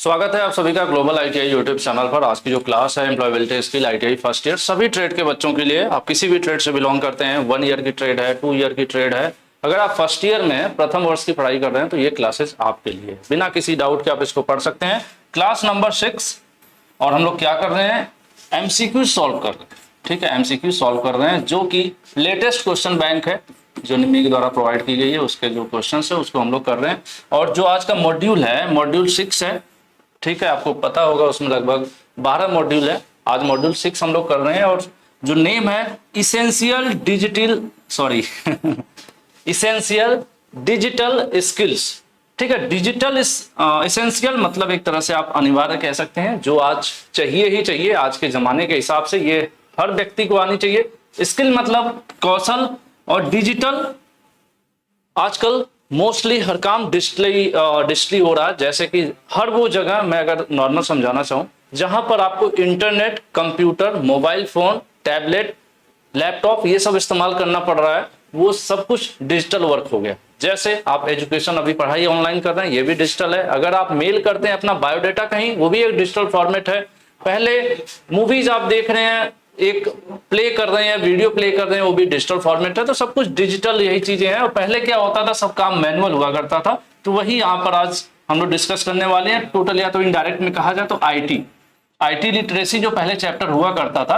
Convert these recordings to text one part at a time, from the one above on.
स्वागत है आप सभी का ग्लोबल आईटीआई यूट्यूब चैनल पर। आज की जो क्लास है employability skill ITI first year सभी ट्रेड के बच्चों के लिए। आप किसी भी ट्रेड से बिलोंग करते हैं, 1 ईयर की ट्रेड है, 2 ईयर की ट्रेड है, अगर आप फर्स्ट ईयर में प्रथम वर्ष की पढ़ाई कर रहे हैं तो ये क्लासेस आपके लिए बिना किसी डाउट के आप इसको पढ़ सकते हैं। क्लास नंबर 6 और हम लोग क्या कर रहे हैं, एमसीक्यू सॉल्व कर रहे हैं। ठीक है, एमसीक्यू सॉल्व कर रहे हैं जो कि लेटेस्ट क्वेश्चन बैंक है जो निम्मी के द्वारा प्रोवाइड की गई है, उसके जो क्वेश्चन है उसको हम लोग कर रहे हैं। और जो आज का मॉड्यूल है मॉड्यूल 6 है। ठीक है, आपको पता होगा उसमें लगभग 12 मॉड्यूल है, आज मॉड्यूल 6 हम लोग कर रहे हैं। और जो नेम है इसेंशियल डिजिटल स्किल्स। ठीक है, डिजिटल इसेंशियल मतलब एक तरह से आप अनिवार्य कह सकते हैं, जो आज चाहिए ही चाहिए आज के जमाने के हिसाब से, ये हर व्यक्ति को आनी चाहिए। स्किल मतलब कौशल, और डिजिटल आजकल मोस्टली हर काम डिजिटली हो रहा है। जैसे कि हर वो जगह, मैं अगर नॉर्मल समझाना चाहूँ, जहां पर आपको internet, computer, mobile phone, tablet, laptop ये सब इस्तेमाल करना पड़ रहा है, वो सब कुछ डिजिटल वर्क हो गया। जैसे आप एजुकेशन अभी पढ़ाई ऑनलाइन कर रहे हैं, ये भी डिजिटल है। अगर आप मेल करते हैं अपना बायोडाटा कहीं, वो भी एक डिजिटल फॉर्मेट है। पहले मूवीज आप देख रहे हैं, एक प्ले कर रहे हैं, वीडियो प्ले कर रहे हैं, वो भी डिजिटल फॉर्मेट है। तो सब कुछ डिजिटल यही चीजें हैं। और पहले क्या होता था, सब काम मैनुअल हुआ करता था। तो वही यहाँ पर आज हम लोग डिस्कस करने वाले हैं। टोटल या तो इनडायरेक्ट में कहा जाए तो आईटी लिटरेसी जो पहले चैप्टर हुआ करता था,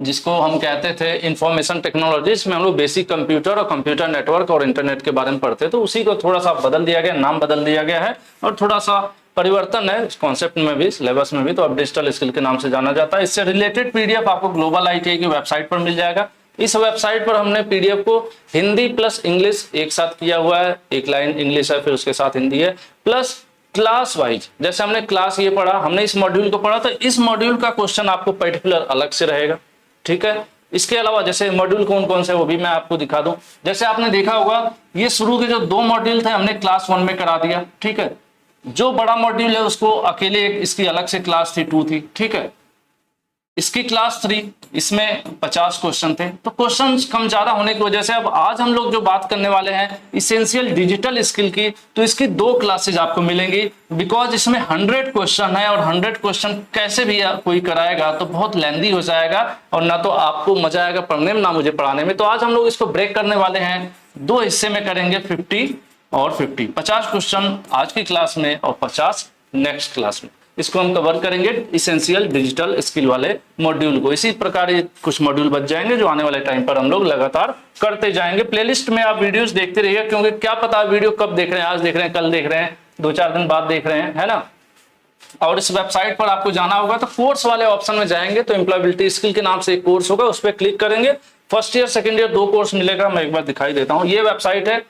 जिसको हम कहते थे इंफॉर्मेशन टेक्नोलॉजी, इसमें हम लोग बेसिक कंप्यूटर और कंप्यूटर नेटवर्क और इंटरनेट के बारे में पढ़ते, तो उसी को थोड़ा सा बदल दिया गया, नाम बदल दिया गया है और थोड़ा सा परिवर्तन है इस कॉन्सेप्ट में भी, सिलेबस में भी। तो अब डिजिटल स्किल के नाम से जाना जाता है। इससे रिलेटेड पीडीएफ आपको ग्लोबल आईटीआई की वेबसाइट पर मिल जाएगा। इस वेबसाइट पर हमने पीडीएफ को हिंदी प्लस इंग्लिश एक साथ किया हुआ है। एक लाइन इंग्लिश है, फिर उसके साथ हिंदी है, प्लस क्लास वाइज। जैसे हमने क्लास ये पढ़ा, हमने इस मॉड्यूल को पढ़ा, तो इस मॉड्यूल का क्वेश्चन आपको पर्टिकुलर अलग से रहेगा। ठीक है, इसके अलावा जैसे मॉड्यूल कौन कौन से वो भी मैं आपको दिखा दूं। जैसे आपने देखा होगा, ये शुरू के जो 2 मॉड्यूल थे हमने क्लास 1 में करा दिया। ठीक है, जो बड़ा मॉड्यूल है उसको अकेले एक इसकी अलग से क्लास थी 2 थी। ठीक है, इसकी क्लास 3, इसमें 50 क्वेश्चन थे। तो क्वेश्चन कम ज्यादा होने की वजह से अब आज हम लोग जो बात करने वाले हैं इसेंशियल डिजिटल स्किल की, तो इसकी 2 क्लासेज आपको मिलेंगी। बिकॉज इसमें 100 क्वेश्चन है और 100 क्वेश्चन कैसे भी कोई कराएगा तो बहुत लेंदी हो जाएगा और ना तो आपको मजा आएगा पढ़ने में, ना मुझे पढ़ाने में। तो आज हम लोग इसको ब्रेक करने वाले हैं, 2 हिस्से में करेंगे, 50 और 50 क्वेश्चन आज की क्लास में और 50 नेक्स्ट क्लास में। इसको हम कवर करेंगे इसेंशियल डिजिटल स्किल वाले मॉड्यूल को। इसी प्रकार ये कुछ मॉड्यूल बच जाएंगे जो आने वाले टाइम पर हम लोग लगातार करते जाएंगे। प्लेलिस्ट में आप वीडियोस देखते रहिए, क्योंकि क्या पता वीडियो कब देख रहे हैं, आज देख रहे हैं, कल देख रहे हैं, 2-4 दिन बाद देख रहे हैं, है ना। और इस वेबसाइट पर आपको जाना होगा तो कोर्स वाले ऑप्शन में जाएंगे तो एम्प्लॉयबिलिटी स्किल के नाम से एक कोर्स होगा, उस पर क्लिक करेंगे। First year second year 2 course मिलेगा। मैं एक बार दिखाई देता हूँ, ये वेबसाइट है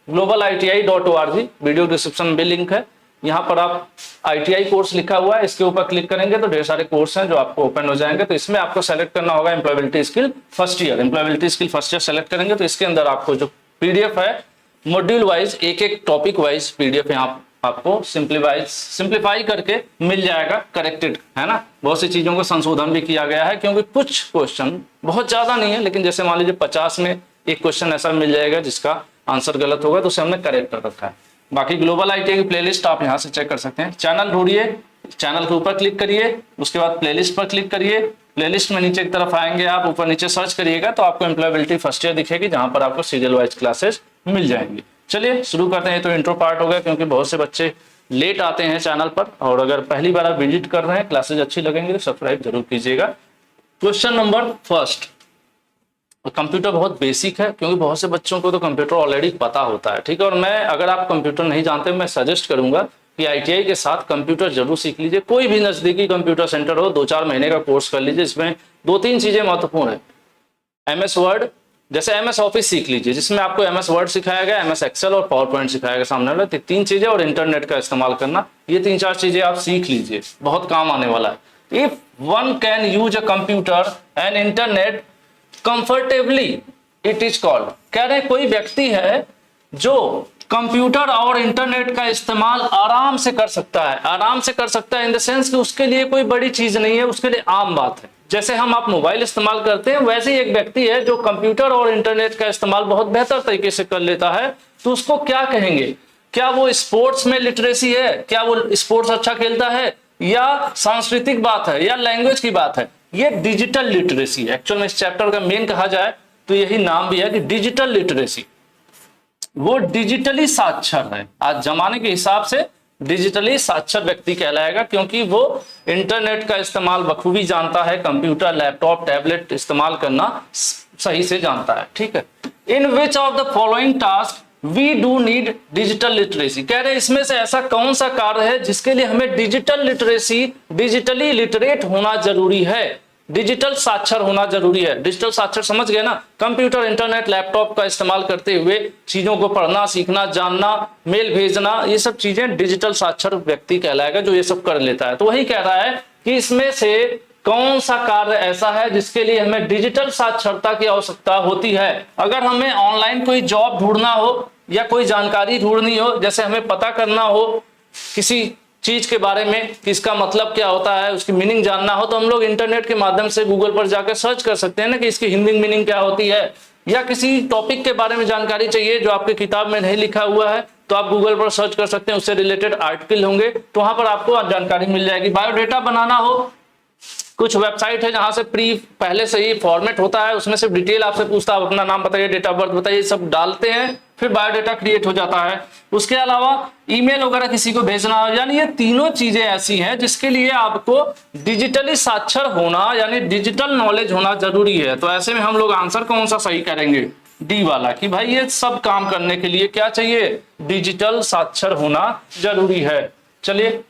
globaliti.org, वीडियो डिस्क्रिप्शन में भी लिंक है। यहाँ पर आप आईटीआई कोर्स लिखा हुआ है, इसके ऊपर क्लिक करेंगे तो ढेर सारे कोर्स हैं जो आपको ओपन हो जाएंगे। तो इसमें आपको सेलेक्ट करना होगा employability skill first year. Employability skill first year select करेंगे तो इसके अंदर आपको जो पीडीएफ है मॉड्यूल वाइज, एक टॉपिक वाइज पीडीएफ यहाँ आपको सिंप्लीफाई करके मिल जाएगा, करेक्टेड, है ना। बहुत सी चीजों को संशोधन भी किया गया है, क्योंकि कुछ क्वेश्चन बहुत ज्यादा नहीं है, लेकिन जैसे मान लीजिए 50 में एक क्वेश्चन ऐसा मिल जाएगा जिसका आंसर गलत होगा, तो उसे हमने करेक्ट कर रखा है। बाकी ग्लोबल आईटीआई की प्लेलिस्ट आप यहां से चेक कर सकते हैं। चैनल ढूंढिए, चैनल के ऊपर क्लिक करिए, उसके बाद प्लेलिस्ट पर क्लिक करिए। प्लेलिस्ट में नीचे की तरफ आएंगे आप, ऊपर नीचे सर्च करिएगा तो आपको एम्प्लॉयबिलिटी फर्स्ट ईयर दिखेगी, जहां पर आपको सीरियल वाइज क्लासेस मिल जाएंगी। चलिए शुरू करते हैं। तो इंट्रो पार्ट हो गया, क्योंकि बहुत से बच्चे लेट आते हैं चैनल पर, और अगर पहली बार आप विजिट कर रहे हैं, क्लासेज अच्छी लगेंगी तो सब्सक्राइब जरूर कीजिएगा। क्वेश्चन नंबर फर्स्ट, कंप्यूटर बहुत बेसिक है, क्योंकि बहुत से बच्चों को तो कंप्यूटर ऑलरेडी पता होता है। ठीक है, और मैं अगर आप कंप्यूटर नहीं जानते, मैं सजेस्ट करूंगा कि आईटीआई के साथ कंप्यूटर जरूर सीख लीजिए। कोई भी नजदीकी कंप्यूटर सेंटर हो, 2-4 महीने का कोर्स कर लीजिए। इसमें 2-3 चीजें महत्वपूर्ण है। एमएस वर्ड, जैसे एमएस ऑफिस सीख लीजिए, जिसमें आपको एमएस वर्ड सिखाया गया, एमएस एक्सेल और पावर पॉइंट सिखाया गया सामने वाला, 3 चीजें, और इंटरनेट का इस्तेमाल करना, ये 3-4 चीजें आप सीख लीजिए, बहुत काम आने वाला है। If one can use a computer and internet comfortably it is called, कह रहे कोई व्यक्ति है जो कंप्यूटर और इंटरनेट का इस्तेमाल आराम से कर सकता है। आराम से कर सकता है इन द सेंस कि उसके लिए कोई बड़ी चीज नहीं है, उसके लिए आम बात है। जैसे हम आप मोबाइल इस्तेमाल करते हैं, वैसे ही एक व्यक्ति है जो कंप्यूटर और इंटरनेट का इस्तेमाल बहुत बेहतर तरीके से कर लेता है, तो उसको क्या कहेंगे, क्या वो स्पोर्ट्स में लिटरेसी है, क्या वो स्पोर्ट्स अच्छा खेलता है, या सांस्कृतिक बात है, या लैंग्वेज की बात है। ये डिजिटल लिटरेसी है। एक्चुअल में इस चैप्टर का मेन कहा जाए तो यही नाम भी है कि डिजिटल लिटरेसी। वो डिजिटली साक्षर है, आज जमाने के हिसाब से डिजिटली साक्षर व्यक्ति कहलाएगा, क्योंकि वो इंटरनेट का इस्तेमाल बखूबी जानता है, कंप्यूटर, लैपटॉप, टैबलेट इस्तेमाल करना सही से जानता है। ठीक है। In which of the following task we do need digital literacy, कह रहे हैं इसमें से ऐसा कौन सा कार्य है जिसके लिए हमें डिजिटल लिटरेसी, डिजिटली लिटरेट होना जरूरी है, डिजिटल साक्षर होना जरूरी है। डिजिटल साक्षर समझ गए ना, कंप्यूटर, इंटरनेट, लैपटॉप का इस्तेमाल करते हुए चीजों को पढ़ना, सीखना, जानना, मेल भेजना, ये सब चीजें डिजिटल साक्षर व्यक्ति कहलाएगा जो ये सब कर लेता है। तो वही कह रहा है कि इसमें से कौन सा कार्य ऐसा है जिसके लिए हमें डिजिटल साक्षरता की आवश्यकता होती है। अगर हमें ऑनलाइन कोई जॉब ढूंढना हो या कोई जानकारी ढूंढनी हो, जैसे हमें पता करना हो किसी चीज के बारे में कि इसका मतलब क्या होता है, उसकी मीनिंग जानना हो, तो हम लोग इंटरनेट के माध्यम से गूगल पर जाकर सर्च कर सकते हैं ना कि इसकी हिंदी मीनिंग क्या होती है। या किसी टॉपिक के बारे में जानकारी चाहिए जो आपके किताब में नहीं लिखा हुआ है, तो आप गूगल पर सर्च कर सकते हैं, उससे रिलेटेड आर्टिकल होंगे तो वहां पर आपको जानकारी मिल जाएगी। बायोडेटा बनाना हो, कुछ वेबसाइट है जहां से पहले से ही फॉर्मेट होता है, उसमें सिर्फ डिटेल आपसे पूछता है, अपना नाम बताइए, डेट ऑफ बर्थ बताइए, सब डालते हैं, फिर बायोडेटा क्रिएट हो जाता है। उसके अलावा ईमेल वगैरह किसी को भेजना हो, यानी ये तीनों चीजें ऐसी हैं जिसके लिए आपको डिजिटली साक्षर होना यानी डिजिटल नॉलेज होना जरूरी है। तो ऐसे में हम लोग आंसर कौन सा सही करेंगे, डी वाला, कि भाई ये सब काम करने के लिए क्या चाहिए, डिजिटल साक्षर होना जरूरी है। चलिए,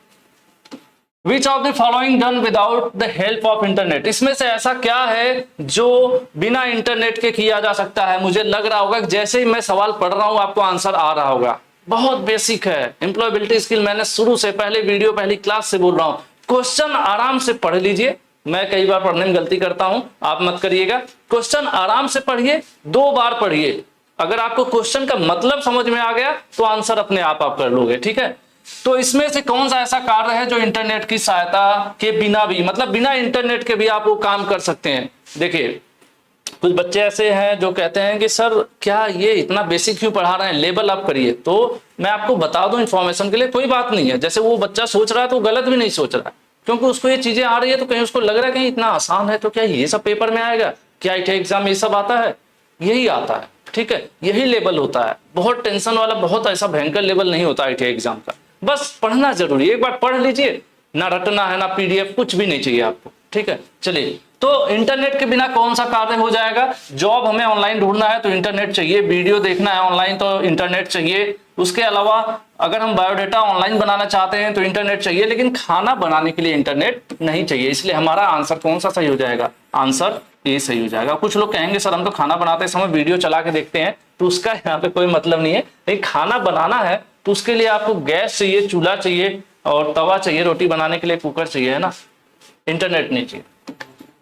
Which of the following done without the help of internet, इसमें से ऐसा क्या है जो बिना इंटरनेट के किया जा सकता है। मुझे लग रहा होगा कि जैसे ही मैं सवाल पढ़ रहा हूं आपको आंसर आ रहा होगा। बहुत बेसिक है, एम्प्लॉयबिलिटी स्किल। मैंने शुरू से पहले वीडियो पहली क्लास से बोल रहा हूं, क्वेश्चन आराम से पढ़ लीजिए। मैं कई बार पढ़ने में गलती करता हूं, आप मत करिएगा। क्वेश्चन आराम से पढ़िए, 2 बार पढ़िए। अगर आपको क्वेश्चन का मतलब समझ में आ गया तो आंसर अपने आप कर लोगे। ठीक है। तो इसमें से कौन सा ऐसा कार्य है जो इंटरनेट की सहायता के बिना भी, मतलब बिना इंटरनेट के भी आप वो काम कर सकते हैं। देखिए, कुछ बच्चे ऐसे हैं जो कहते हैं कि सर क्या ये इतना बेसिक क्यों पढ़ा रहे हैं, लेवल अप करिए। तो मैं आपको बता दूं इन्फॉर्मेशन के लिए, कोई बात नहीं है। जैसे वो बच्चा सोच रहा है तो वो गलत भी नहीं सोच रहा है, क्योंकि उसको ये चीजें आ रही है तो कहीं उसको लग रहा है कहीं इतना आसान है तो क्या ये सब पेपर में आएगा, क्या IIT एग्जाम ये सब आता है, यही आता है। ठीक है, यही लेवल होता है। बहुत टेंशन वाला, बहुत ऐसा भयंकर लेवल नहीं होता IIT एग्जाम का। बस पढ़ना जरूरी है, एक बार पढ़ लीजिए, ना रटना है ना PDF, कुछ भी नहीं चाहिए आपको। ठीक है। चलिए, तो इंटरनेट के बिना कौन सा कार्य हो जाएगा। जॉब हमें ऑनलाइन ढूंढना है तो इंटरनेट चाहिए, वीडियो देखना है ऑनलाइन तो इंटरनेट चाहिए। उसके अलावा अगर हम बायोडेटा ऑनलाइन बनाना चाहते हैं तो इंटरनेट चाहिए, लेकिन खाना बनाने के लिए इंटरनेट नहीं चाहिए। इसलिए हमारा आंसर कौन सा सही हो जाएगा, आंसर ए सही हो जाएगा। कुछ लोग कहेंगे सर हम तो खाना बनाते समय वीडियो चला के देखते हैं, तो उसका यहाँ पे कोई मतलब नहीं है। लेकिन खाना बनाना है तो उसके लिए आपको गैस चाहिए, चूल्हा चाहिए और तवा चाहिए, रोटी बनाने के लिए कुकर चाहिए, है ना, इंटरनेट नहीं चाहिए।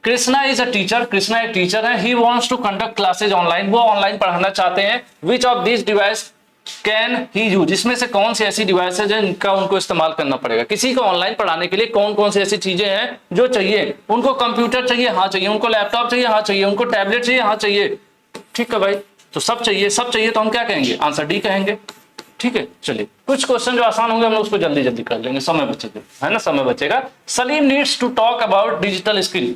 Krishna is a teacher, Krishna एक टीचर है। He wants to conduct classes online, वो ऑनलाइन पढ़ाना चाहते हैं। Which of this device can he use, इसमें से कौन सी ऐसी डिवाइस है जिनका उनको इस्तेमाल करना पड़ेगा। किसी को ऑनलाइन पढ़ाने के लिए कौन कौन सी ऐसी चीजें हैं जो चाहिए। उनको कंप्यूटर चाहिए, हाँ चाहिए। उनको लैपटॉप चाहिए, हाँ चाहिए। उनको टैबलेट चाहिए, हाँ चाहिए। ठीक है भाई, तो सब चाहिए, सब चाहिए तो हम क्या कहेंगे, आंसर डी कहेंगे। ठीक है। चलिए, कुछ क्वेश्चन जो आसान होंगे हम लोग उसको जल्दी जल्दी कर लेंगे, समय बचेगा, है ना, समय बचेगा। Salim needs to talk about digital skill.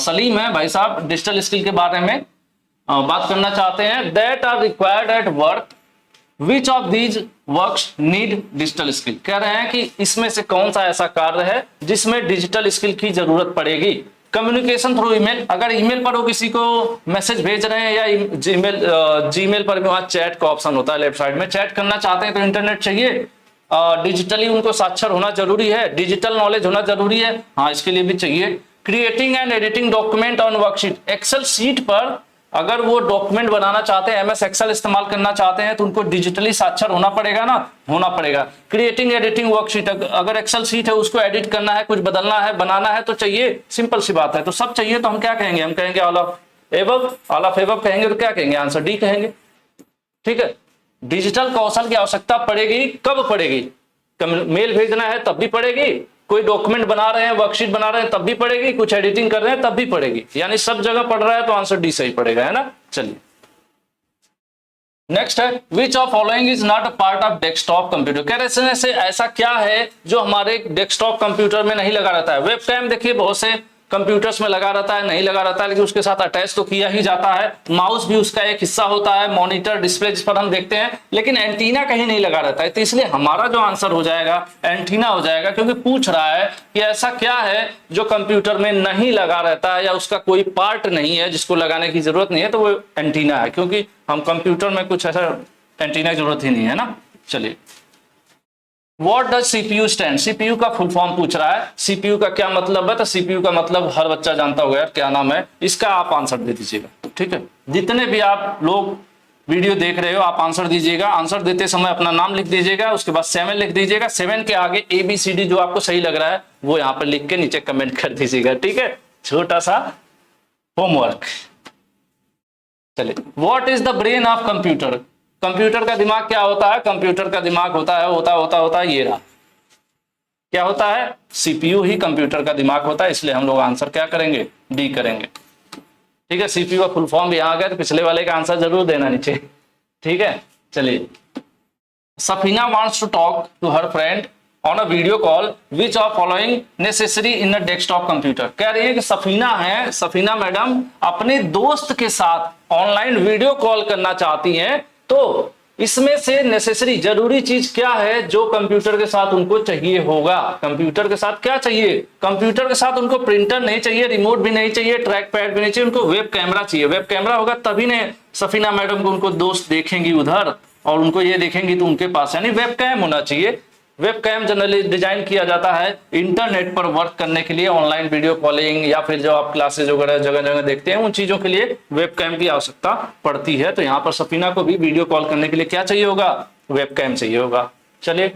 Salim है भाई साहब, डिजिटल स्किल के बारे में बात करना चाहते हैं। That are required at work, which of these works need digital skill, कह रहे हैं कि इसमें से कौन सा ऐसा कार्य है जिसमें डिजिटल स्किल की जरूरत पड़ेगी। कम्युनिकेशन थ्रू ईमेल, अगर ईमेल पर वो किसी को मैसेज भेज रहे हैं या जीमेल पर भी वहां चैट का ऑप्शन होता है लेफ्ट साइड में, चैट करना चाहते हैं तो इंटरनेट चाहिए। डिजिटली उनको साक्षर होना जरूरी है, डिजिटल नॉलेज होना जरूरी है, हाँ इसके लिए भी चाहिए। Creating and editing document on worksheet, excel sheet पर अगर वो डॉक्यूमेंट बनाना चाहते हैं, MS एक्सेल इस्तेमाल करना चाहते हैं तो उनको डिजिटली साक्षर होना पड़ेगा ना, होना पड़ेगा। क्रिएटिंग एडिटिंग वर्कशीट, अगर एक्सेल शीट है उसको एडिट करना है, कुछ बदलना है, बनाना है तो चाहिए, सिंपल सी बात है। तो सब चाहिए तो हम क्या कहेंगे, हम कहेंगे all of above, all of above कहेंगे तो क्या कहेंगे, आंसर डी कहेंगे। ठीक है। डिजिटल कौशल की आवश्यकता पड़ेगी, कब पड़ेगी, मेल भेजना है तब भी पड़ेगी, कोई डॉक्यूमेंट बना रहे हैं, वर्कशीट बना रहे हैं तब भी पड़ेगी, कुछ एडिटिंग कर रहे हैं तब भी पड़ेगी, यानी सब जगह पड़ रहा है तो आंसर डी सही पड़ेगा, है ना। चलिए, नेक्स्ट है विच of following is not a part of desktop computer. कह रहे से ऐसा क्या है जो हमारे डेस्कटॉप कंप्यूटर में नहीं लगा रहता है। वेब कैम देखिए बहुत से कंप्यूटर्स में लगा रहता है, नहीं लगा रहता है, लेकिन उसके साथ अटैच तो किया ही जाता है। माउस भी उसका एक हिस्सा होता है, मॉनिटर डिस्प्ले जिस पर हम देखते हैं, लेकिन एंटीना कहीं नहीं लगा रहता है। तो इसलिए हमारा जो आंसर हो जाएगा एंटीना हो जाएगा, क्योंकि पूछ रहा है कि ऐसा क्या है जो कंप्यूटर में नहीं लगा रहता है या उसका कोई पार्ट नहीं है जिसको लगाने की जरूरत नहीं है, तो वो एंटीना है, क्योंकि हम कंप्यूटर में कुछ ऐसा एंटीना की जरूरत ही नहीं है ना। चलिए, What does CPU stand? CPU का फुल फॉर्म पूछ रहा है। CPU का क्या मतलब है? तो CPU का मतलब हर बच्चा जानता होगा यार, क्या नाम है इसका, आप आंसर दे दीजिएगा। ठीक है, जितने भी आप लोग वीडियो देख रहे हो आप आंसर दीजिएगा। आंसर देते समय अपना नाम लिख दीजिएगा, उसके बाद 7 लिख दीजिएगा। 7 के आगे ABCD जो आपको सही लग रहा है वो यहाँ पर लिख के नीचे कमेंट कर दीजिएगा। ठीक है, छोटा सा होमवर्क। चलिए, what is the brain of computer? Computer का दिमाग क्या होता है? कंप्यूटर का दिमाग होता है ये रहा। क्या होता है? CPU ही कंप्यूटर का दिमाग होता है, इसलिए हम लोग आंसर क्या करेंगे? डी करेंगे। ठीक है, CPU का फुल फॉर्म भी यहाँ आ गया, तो पिछले वाले का आंसर जरूर देना नीचे। ठीक है, चलिए, Safina wants to talk to her friend on a video call, which of following necessary in a desktop computer. कह रही है कि सफीना मैडम अपने दोस्त के साथ ऑनलाइन वीडियो कॉल करना चाहती हैं, तो इसमें से नेसेसरी जरूरी चीज क्या है जो कंप्यूटर के साथ उनको चाहिए होगा? कंप्यूटर के साथ क्या चाहिए? कंप्यूटर के साथ उनको प्रिंटर नहीं चाहिए, रिमोट भी नहीं चाहिए, ट्रैक पैड भी नहीं चाहिए, उनको वेब कैमरा चाहिए। वेब कैमरा होगा तभी ने सफीना मैडम को उनको दोस्त देखेंगी उधर और उनको ये देखेंगी तो उनके पास, यानी वेब कैम होना चाहिए। वेब कैम जनरली डिजाइन किया जाता है इंटरनेट पर वर्क करने के लिए, ऑनलाइन वीडियो कॉलिंग या फिर जो आप क्लासेज वगैरह जगह जगह देखते हैं उन चीजों के लिए वेब कैम की आवश्यकता पड़ती है। तो यहाँ पर सफीना को भी वीडियो कॉल करने के लिए क्या चाहिए होगा? वेब कैम चाहिए होगा। चलिए,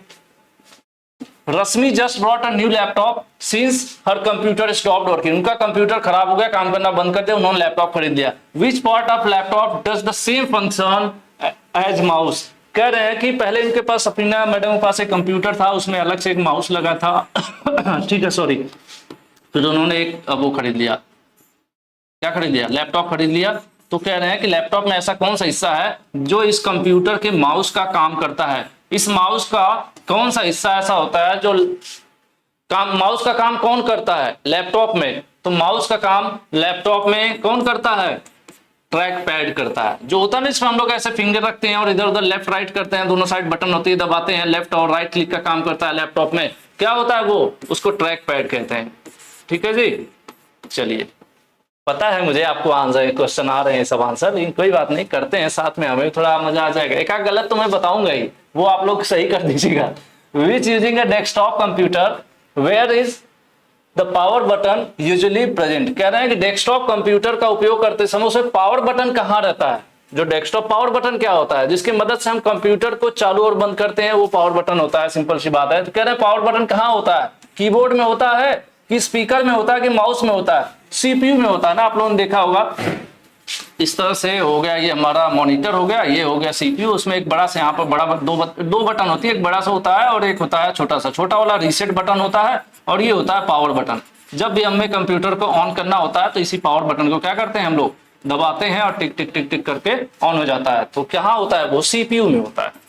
Rashmi just brought a new laptop since her computer stopped working. उनका कंप्यूटर खराब हो गया, काम करना बंद कर दिया, उन्होंने लैपटॉप खरीद लिया। Which part of laptop does the same function as mouse. कह रहे हैं कि पहले इनके पास, सफीना मैडम के पास एक कंप्यूटर था, उसमें अलग से एक माउस लगा था। ठीक है, सॉरी, फिर उन्होंने एक वो खरीद लिया। क्या खरीद लिया? लैपटॉप खरीद लिया। तो कह रहे हैं कि लैपटॉप में ऐसा कौन सा हिस्सा है जो इस कंप्यूटर के माउस का काम करता है? इस माउस का कौन सा हिस्सा ऐसा होता है जो माउस का काम कौन करता है लैपटॉप में? तो माउस का काम लैपटॉप में कौन करता है? ट्रैक पैड करता है। जो होता है ना, इसमें हम लोग ऐसे फिंगर रखते हैं और इधर उधर लेफ्ट राइट करते हैं, दोनों साइड बटन होती है, दबाते हैं, लेफ्ट और राइट क्लिक का काम करता है लैपटॉप में। क्या होता है वो? उसको ट्रैक पैड कहते हैं। ठीक है जी, चलिए, पता है मुझे आपको आंसर क्वेश्चन आ रहे हैं सब आंसर, लेकिन कोई बात नहीं, करते हैं साथ में, हमें थोड़ा मजा आ जाएगा। एक आध गलत तो मैं बताऊंगा ही, वो आप लोग सही कर दीजिएगा। Which using a desktop computer where is the power button usually present. कह रहे हैं कि डेस्कटॉप कंप्यूटर का उपयोग करते समय उसमें पावर बटन कहाँ रहता है? जो डेस्कटॉप पावर बटन क्या होता है? जिसकी मदद से हम कंप्यूटर को चालू और बंद करते हैं, वो पावर बटन होता है। सिंपल सी बात है। तो कह रहे हैं पावर बटन कहाँ होता है? कीबोर्ड में होता है कि स्पीकर में होता है कि माउस में होता है? CPU में होता है ना, आप लोगों ने देखा होगा। इस तरह से हो गया, ये हमारा मॉनिटर हो गया, ये हो गया CPU। उसमें एक बड़ा सा यहाँ पर बड़ा दो बटन होती है, एक बड़ा सा होता है और एक होता है छोटा सा। छोटा वाला रीसेट बटन होता है और ये होता है पावर बटन। जब भी हमें कंप्यूटर को ऑन करना होता है तो इसी पावर बटन को क्या करते हैं हम लोग? दबाते हैं और टिक टिक टिक टिक करके ऑन हो जाता है। तो क्या होता है? वो CPU में होता है।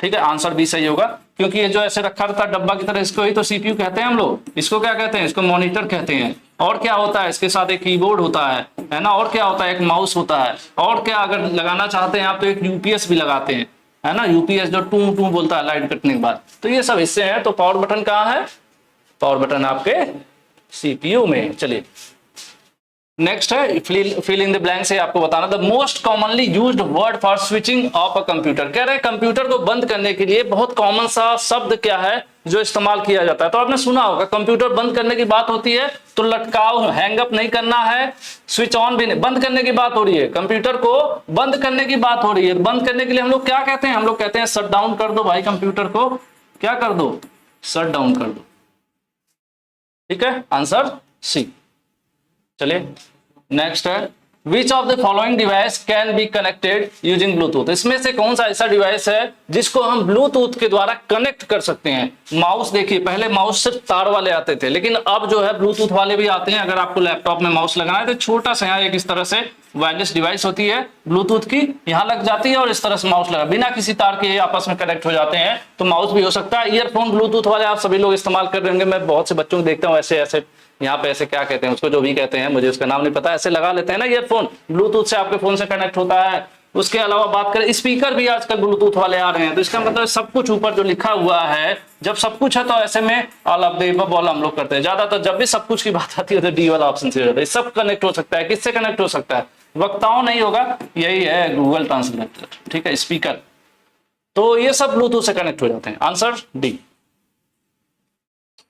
ठीक है, आंसर भी सही होगा, क्योंकि ये जो ऐसे रखा रहता है डब्बा की तरह, इसको ही तो CPU कहते हैं हम लोग। इसको क्या कहते हैं? इसको मॉनिटर कहते हैं। और क्या होता है? इसके साथ एक कीबोर्ड होता है ना, और क्या होता है? एक माउस होता है। और क्या अगर लगाना चाहते हैं आप तो एक UPS भी लगाते हैं, है ना, UPS जो टू टू बोलता है लाइट कटने के बाद। तो ये सब हिस्से हैं। तो पावर बटन कहाँ है? पावर बटन आपके CPU में। चलिए, नेक्स्ट है फिल इन द ब्लैंक से आपको बताना। The most commonly used word for switching of a computer. कह रहे हैं कंप्यूटर को बंद करने के लिए बहुत कॉमन सा शब्द क्या है जो इस्तेमाल किया जाता है? तो आपने सुना होगा, कंप्यूटर बंद करने की बात होती है तो लटकाव, हैंगअप नहीं करना है, स्विच ऑन भी नहीं, बंद करने की बात हो रही है। कंप्यूटर को बंद करने की बात हो रही है। बंद करने के लिए हम लोग क्या कहते हैं? हम लोग कहते हैं शट डाउन कर दो भाई, कंप्यूटर को क्या कर दो? शट डाउन कर दो। ठीक है, आंसर सी। चलिए, नेक्स्ट है विच of the following device can be connected using Bluetooth, इसमें से कौन सा ऐसा डिवाइस है जिसको हम ब्लूटूथ के द्वारा कनेक्ट कर सकते हैं। माउस देखिए, पहले माउस सिर्फ तार वाले आते थे, लेकिन अब जो है ब्लूटूथ वाले भी आते हैं। अगर आपको लैपटॉप में माउस लगाना है तो छोटा सा यहाँ एक इस तरह से वायरलेस डिवाइस होती है ब्लूटूथ की, यहाँ लग जाती है और इस तरह से माउस लगा, बिना किसी तार के आपस में कनेक्ट हो जाते हैं, तो माउस भी हो सकता है। ईयरफोन ब्लूटूथ वाले आप सभी लोग इस्तेमाल कर रहे होंगे, मैं बहुत से बच्चों को देखता हूँ ऐसे ऐसे, यहाँ पे ऐसे क्या कहते हैं उसको, जो भी कहते हैं मुझे उसका नाम नहीं पता, ऐसे लगा लेते हैं ना ईयरफोन, ब्लूटूथ से आपके फोन से कनेक्ट होता है। उसके अलावा बात करें, स्पीकर भी आजकल ब्लूटूथ वाले आ रहे हैं, तो इसका मतलब सब कुछ ऊपर जो लिखा हुआ है, जब सब कुछ है तो ऐसे में ऑल ऑफ द अबव हम लोग करते हैं। ज्यादातर जब भी सब कुछ की बात आती है तो डी वाला ऑप्शन से जाता है। सब कनेक्ट हो सकता है, किससे कनेक्ट हो सकता है, वक्ताओं नहीं होगा, यही है गूगल ट्रांसलेटर, ठीक है, स्पीकर, तो ये सब ब्लूटूथ से कनेक्ट हो जाते हैं। Answer D.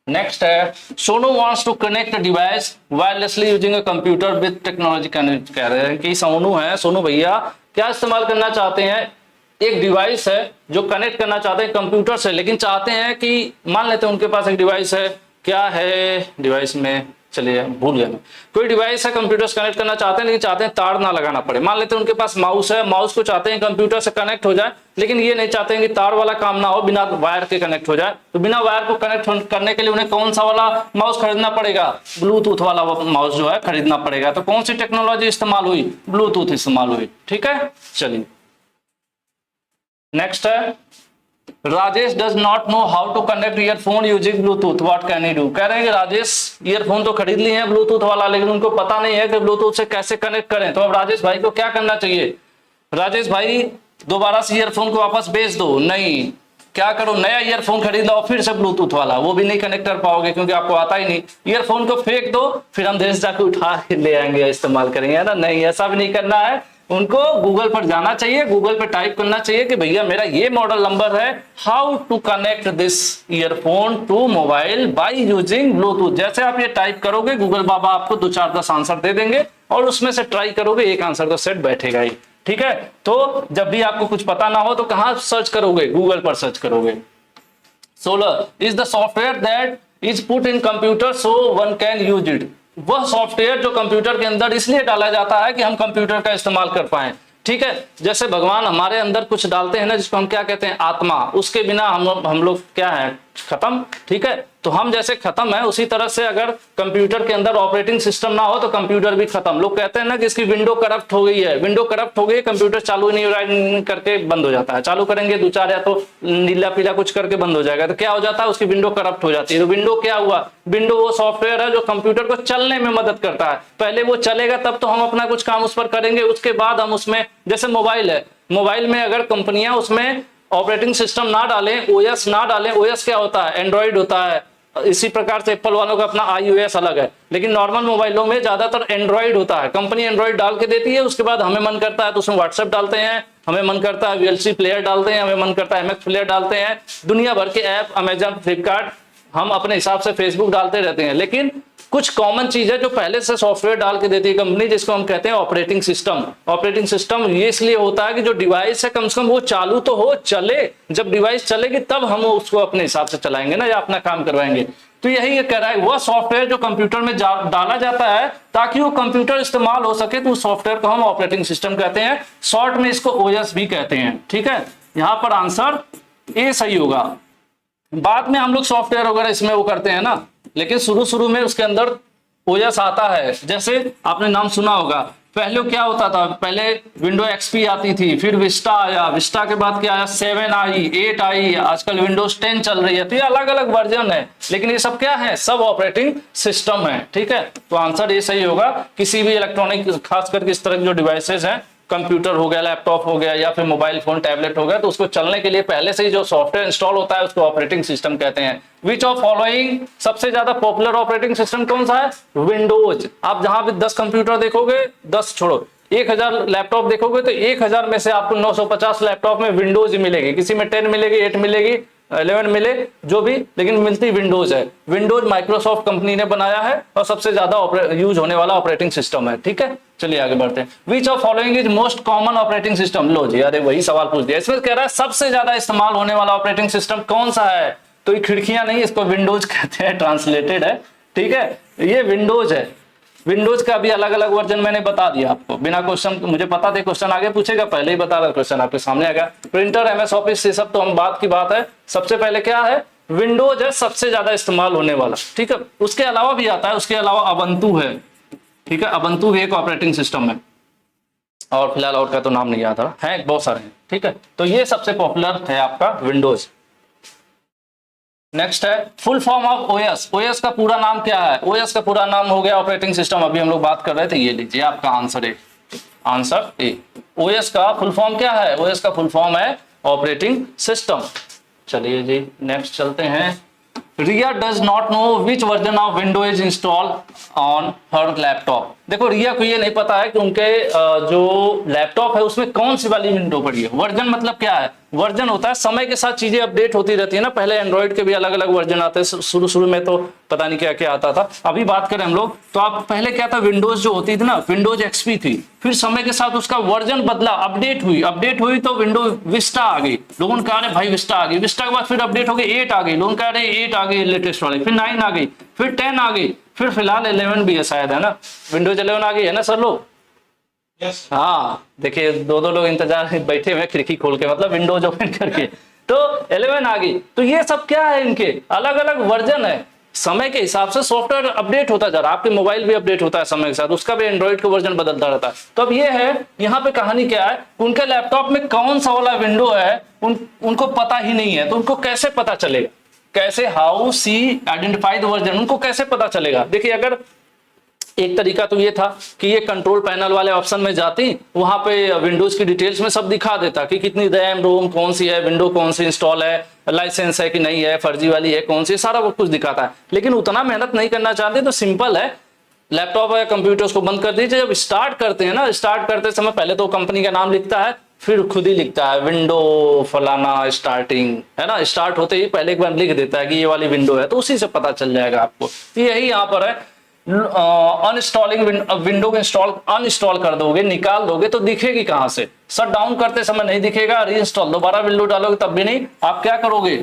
नेक्स्ट है, Sonu wants to connect device wirelessly using a computer with technology. कह रहे हैं कि सोनू है, सोनू भैया क्या इस्तेमाल करना चाहते हैं, एक डिवाइस है जो कनेक्ट करना चाहते हैं कंप्यूटर से, लेकिन चाहते हैं कि मान लेते हैं उनके पास एक डिवाइस है, क्या है डिवाइस में, चलिए भूल गया मैं, कोई डिवाइस है कंप्यूटर से कनेक्ट करना चाहते हैं, लेकिन चाहते हैं तार ना लगाना पड़े। मान लेते हैं उनके पास माउस है, माउस को चाहते हैं कंप्यूटर से कनेक्ट हो जाए, लेकिन ये नहीं चाहते हैं कि तार वाला काम ना हो, बिना वायर के कनेक्ट हो जाए। तो बिना वायर को कनेक्ट करने के लिए उन्हें कौन सा वाला माउस खरीदना पड़ेगा, ब्लूटूथ वाला माउस जो है खरीदना पड़ेगा। तो कौन सी टेक्नोलॉजी इस्तेमाल हुई, ब्लूटूथ इस्तेमाल हुई, ठीक है। चलिए नेक्स्ट है, Rajesh does not know how to connect earphone using Bluetooth, what can he do. कह रहे हैं कि राजेश ईयरफोन तो खरीद लिए हैं ब्लूटूथ वाला, लेकिन उनको पता नहीं है कि ब्लूटूथ से कैसे कनेक्ट करें। तो अब राजेश भाई को क्या करना चाहिए, राजेश भाई दोबारा से ईयरफोन को वापस बेच दो, नहीं, क्या करो, नया ईयरफोन खरीद लो फिर से ब्लूटूथ वाला, वो भी नहीं कनेक्ट कर पाओगे क्योंकि आपको आता ही नहीं। ईयरफोन को फेंक दो, फिर हम देश जाके उठा के ले आएंगे, इस्तेमाल करेंगे, है ना। नहीं, ऐसा भी नहीं करना है, उनको गूगल पर जाना चाहिए, गूगल पर टाइप करना चाहिए कि भैया मेरा ये मॉडल नंबर है, how to connect this earphone to mobile by using Bluetooth. जैसे आप ये टाइप करोगे, गूगल बाबा आपको 2-4-10 आंसर दे देंगे और उसमें से ट्राई करोगे, एक आंसर तो सेट बैठेगा ही, ठीक है। तो जब भी आपको कुछ पता ना हो तो कहां सर्च करोगे, गूगल पर सर्च करोगे। Solar is the software that is put in computer so one can use it. वह सॉफ्टवेयर जो कंप्यूटर के अंदर इसलिए डाला जाता है कि हम कंप्यूटर का इस्तेमाल कर पाए, ठीक है। जैसे भगवान हमारे अंदर कुछ डालते हैं ना, जिसको हम क्या कहते हैं, आत्मा, उसके बिना हम लोग क्या है, खत्म, ठीक है। तो हम जैसे खत्म है, उसी तरह से अगर कंप्यूटर के अंदर ऑपरेटिंग सिस्टम ना हो तो कंप्यूटर भी खत्म। लोग कहते हैं ना कि इसकी विंडो करप्ट हो गई है, विंडो करप्ट हो गई, कंप्यूटर चालू नहीं हो रहा है करके बंद हो जाता है, चालू करेंगे 2-4 या तो नीला पीला कुछ करके बंद हो जाएगा, तो क्या हो जाता है, उसकी विंडो करप्ट हो जाती है। तो विंडो क्या हुआ, विंडो वो सॉफ्टवेयर है जो कंप्यूटर को चलने में मदद करता है। पहले वो चलेगा तब तो हम अपना कुछ काम उस पर करेंगे, उसके बाद हम उसमें, जैसे मोबाइल है, मोबाइल में अगर कंपनियां उसमें ऑपरेटिंग सिस्टम ना डालें, ओएस ना डालें, ओएस क्या होता है, एंड्रॉइड होता है, इसी प्रकार से एप्पल वालों का अपना iOS अलग है, लेकिन नॉर्मल मोबाइलों में ज्यादातर एंड्रॉइड होता है। कंपनी एंड्रॉइड डाल के देती है, उसके बाद हमें मन करता है तो उसमें व्हाट्सएप डालते हैं, हमें मन करता है VLC प्लेयर डालते हैं, हमें मन करता है MX प्लेयर डालते हैं, दुनिया भर के ऐप, अमेजन, फ्लिपकार्ट, हम अपने हिसाब से फेसबुक डालते रहते हैं। लेकिन कुछ कॉमन चीज है जो पहले से सॉफ्टवेयर डाल के देती है कंपनी, जिसको हम कहते हैं ऑपरेटिंग सिस्टम। ऑपरेटिंग सिस्टम ये इसलिए होता है कि जो डिवाइस है कम से कम वो चालू तो हो, चले। जब डिवाइस चलेगी तब हम उसको अपने हिसाब से चलाएंगे ना, या अपना काम करवाएंगे। तो यही ये कह रहा है, वह सॉफ्टवेयर जो कंप्यूटर में डाला जाता है ताकि वो कंप्यूटर इस्तेमाल हो सके, तो उस सॉफ्टवेयर को हम ऑपरेटिंग सिस्टम कहते हैं, शॉर्ट में इसको OS भी कहते हैं, ठीक है। यहाँ पर आंसर ए सही होगा। बाद में हम लोग सॉफ्टवेयर वगैरह इसमें वो करते हैं ना, लेकिन शुरू में उसके अंदर OS आता है। जैसे आपने नाम सुना होगा, पहले क्या होता था, पहले विंडो XP आती थी, फिर विस्टा आया, विस्टा के बाद क्या आया, 7 आई, 8 आई, आजकल विंडोज 10 चल रही है। तो ये अलग अलग वर्जन है, लेकिन ये सब क्या है, सब ऑपरेटिंग सिस्टम है, ठीक है। तो आंसर ये सही होगा। किसी भी इलेक्ट्रॉनिक, खास करके इस तरह के जो डिवाइसेस हैं, कंप्यूटर हो गया, लैपटॉप हो गया, या फिर मोबाइल फोन, टैबलेट हो गया, तो उसको चलने के लिए पहले से ही जो सॉफ्टवेयर इंस्टॉल होता है उसको ऑपरेटिंग सिस्टम कहते हैं। विच ऑफ फॉलोइंग, सबसे ज्यादा पॉपुलर ऑपरेटिंग सिस्टम कौन सा है, विंडोज। आप जहां भी 10 कंप्यूटर देखोगे, 10 छोड़ो, 1000 लैपटॉप देखोगे तो 1000 में से आपको 950 लैपटॉप में विंडोज ही मिलेगी। किसी में 10 मिलेगी, 8 मिलेगी, 11 मिले, जो भी, लेकिन मिलती विंडोज है। विंडोज माइक्रोसॉफ्ट कंपनी ने बनाया है और सबसे ज्यादा यूज होने वाला ऑपरेटिंग सिस्टम है, ठीक है। चलिए आगे बढ़ते हैं। Which of following is most common operating system. लो जी, अरे वही सवाल पूछ दिया। इसमें कह रहा है सबसे ज्यादा इस्तेमाल होने वाला ऑपरेटिंग सिस्टम कौन सा है, तो ये खिड़कियां नहीं, इसको विंडोज कहते हैं, ट्रांसलेटेड है, ठीक है। ये विंडोज है, विंडोज का भी अलग अलग वर्जन मैंने बता दिया आपको, बिना क्वेश्चन, मुझे पता था क्वेश्चन आगे पूछेगा, पहले ही बता रहा, क्वेश्चन आपके सामने आ गया। प्रिंटर, एमएस ऑफिस, ये सब तो हम बात की बात है। सबसे पहले क्या है, विंडोज है सबसे ज्यादा इस्तेमाल होने वाला, ठीक है। उसके अलावा भी आता है, उसके अलावा अबंतु है, ठीक है, अबंतु भी एक ऑपरेटिंग सिस्टम है, और फिलहाल और का तो नाम नहीं याद आ रहा है, बहुत सारे हैं, ठीक है। तो ये सबसे पॉपुलर है आपका विंडोज। नेक्स्ट है full form of OS. OS का पूरा नाम क्या है? ओएस का पूरा नाम हो गया ऑपरेटिंग सिस्टम, अभी हम लोग बात कर रहे थे, ये लीजिए आपका answer A, answer A. OS का फुल फॉर्म क्या है? ओएस का फुल फॉर्म है ऑपरेटिंग सिस्टम। चलिए जी नेक्स्ट चलते हैं। Riya does not know which version of window is install on her laptop. देखो रिया को ये नहीं पता है कि उनके जो लैपटॉप है उसमें कौन सी वाली विंडो पड़ी है। वर्जन मतलब क्या है? वर्जन होता है समय के साथ चीजें अपडेट होती रहती है ना। पहले एंड्रॉइड के भी अलग अलग वर्जन आते हैं, शुरू शुरू में तो पता नहीं क्या क्या आता था। अभी बात करें हम लोग तो आप पहले क्या था, विंडोज जो होती थी ना, विंडोज एक्सपी थी, फिर समय के साथ उसका वर्जन बदला, अपडेट हुई तो विंडो विस्टा आ गई। लोगों ने कहा अरे भाई विस्टा आ गई, विस्टा के बाद फिर अपडेट हो गई 8 आ गई, लोगों ने कहा अरे 8 आ गई लेटेस्ट वाली, फिर 9 आ गई, फिर 10 आ गई, फिर फिलहाल 11 भी है शायद, है ना, विंडोज 11 आ गई है ना सर लोग? Yes. हाँ देखिए दो लोग इंतजार में बैठे हुए खिड़की खोल के, मतलब विंडोज ओपन करके, तो 11 आ गई। तो ये सब क्या है, इनके अलग अलग वर्जन है। समय के हिसाब से सॉफ्टवेयर अपडेट होता जा रहा है, आपके मोबाइल भी अपडेट होता है समय के साथ, उसका भी एंड्रॉइड का वर्जन बदलता रहता है। तो अब ये है, यहाँ पे कहानी क्या है, उनके लैपटॉप में कौन सा वाला विंडो है उनको पता ही नहीं है। तो उनको कैसे पता चलेगा, कैसे, how see identify the version, उनको कैसे पता चलेगा? देखिए अगर एक तरीका तो ये था कि ये कंट्रोल पैनल वाले ऑप्शन में जाती, वहां पे विंडोज की डिटेल्स में सब दिखा देता कि कितनी रैम रोम कौन सी है, विंडो कौन सी इंस्टॉल है, लाइसेंस है कि नहीं है, फर्जी वाली है कौन सी, सारा वो कुछ दिखाता है। लेकिन उतना मेहनत नहीं करना चाहते तो सिंपल है, लैपटॉप या कंप्यूटर्स को बंद कर दीजिए। जब स्टार्ट करते हैं ना, स्टार्ट करते समय पहले तो कंपनी का नाम लिखता है, फिर खुद ही लिखता है विंडो फलाना स्टार्टिंग, है ना, स्टार्ट होते ही पहले एक बार लिख देता है कि ये वाली विंडो है, तो उसी से पता चल जाएगा आपको। तो यही यहाँ पर है, अनइंस्टॉलिंग विंडो को अनइंस्टॉल कर दोगे, निकाल दोगे तो दिखेगी कहां से? शट डाउन करते समय नहीं दिखेगा, रीइंस्टॉल दोबारा विंडो डालोगे तब भी नहीं। आप क्या करोगे,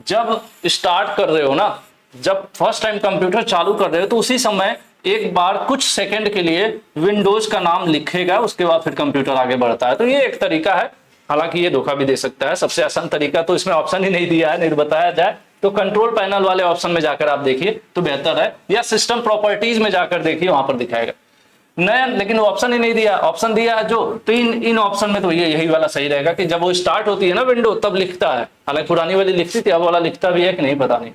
जब स्टार्ट कर रहे हो ना, जब फर्स्ट टाइम कंप्यूटर चालू कर रहे हो तो उसी समय एक बार कुछ सेकंड के लिए विंडोज का नाम लिखेगा, उसके बाद फिर कंप्यूटर आगे बढ़ता है। तो ये एक तरीका है, हालांकि ये धोखा भी दे सकता है। सबसे आसान तरीका तो इसमें ऑप्शन ही नहीं दिया है, नहीं बताया जाए तो कंट्रोल पैनल वाले ऑप्शन में जाकर आप देखिए तो बेहतर है, या सिस्टम प्रॉपर्टीज में जाकर देखिए, वहां पर दिखाएगा नया। लेकिन वो ऑप्शन ही नहीं दिया, ऑप्शन दिया है जो, तो इन ऑप्शन में तो यही वाला सही रहेगा कि जब वो स्टार्ट होती है ना विंडो तब लिखता है। हालांकि पुरानी वाली लिखती थी, अब वाला लिखता भी है कि नहीं पता नहीं।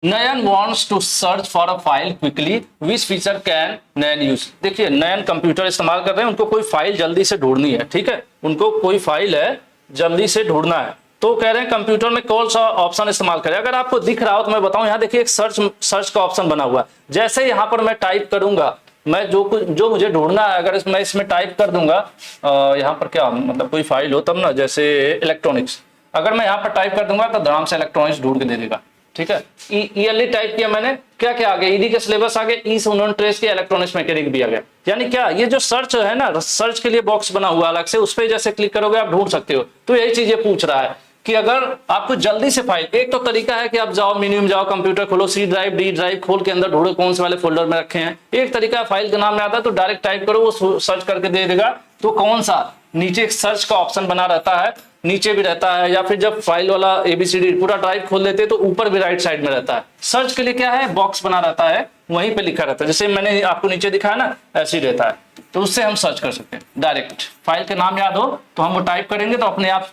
नयन wants to search for a file quickly, which feature can Nayan use? देखिए नयन कंप्यूटर इस्तेमाल कर रहे हैं, उनको कोई फाइल जल्दी से ढूंढनी है, ठीक है, उनको कोई फाइल है जल्दी से ढूंढना है, तो कह रहे हैं कंप्यूटर में कौन सा ऑप्शन इस्तेमाल करें। अगर आपको दिख रहा हो तो मैं बताऊं, यहाँ देखिए एक सर्च का ऑप्शन बना हुआ है। जैसे यहाँ पर मैं टाइप करूंगा, मैं जो मुझे ढूंढना है, अगर मैं इसमें टाइप कर दूंगा, यहाँ पर क्या मतलब कोई फाइल हो तब ना, जैसे इलेक्ट्रॉनिक्स, अगर मैं यहाँ पर टाइप कर दूंगा तो आराम से इलेक्ट्रॉनिक्स ढूंढ के दे देगा, ठीक है। ईयरली टाइप किया मैंने, क्या क्या आ गया, ईडी के सिलेबस आ गया, ई से उन्होंने ट्रेस किया, इलेक्ट्रॉनिक्स मैकेनिक भी आ गया। यानी क्या, ये जो सर्च है ना, सर्च के लिए बॉक्स बना हुआ अलग से, उस पर जैसे क्लिक करोगे आप ढूंढ सकते हो। तो यही चीज ये पूछ रहा है कि अगर आपको जल्दी से फाइल, एक तो तरीका है कि आप जाओ मेन्यू में जाओ, कंप्यूटर खोलो, सी ड्राइव डी ड्राइव खोल के अंदर ढूंढो कौन से वाले फोल्डर में रखे हैं। एक तरीका फाइल का नाम में आता है तो डायरेक्ट टाइप करो, वो सर्च करके दे देगा। तो कौन सा, नीचे एक सर्च का ऑप्शन बना रहता है, नीचे भी रहता है, या फिर जब फाइल वाला एबीसीडी पूरा ड्राइव खोल देते हैं तो ऊपर भी राइट साइड में रहता है। सर्च के लिए क्या है, बॉक्स बना रहता है, वहीं पे लिखा रहता है, जैसे मैंने आपको नीचे दिखाया ना, ऐसे ही रहता है। तो उससे हम सर्च कर सकते हैं डायरेक्ट। फाइल का नाम याद हो तो हम वो टाइप करेंगे तो अपने आप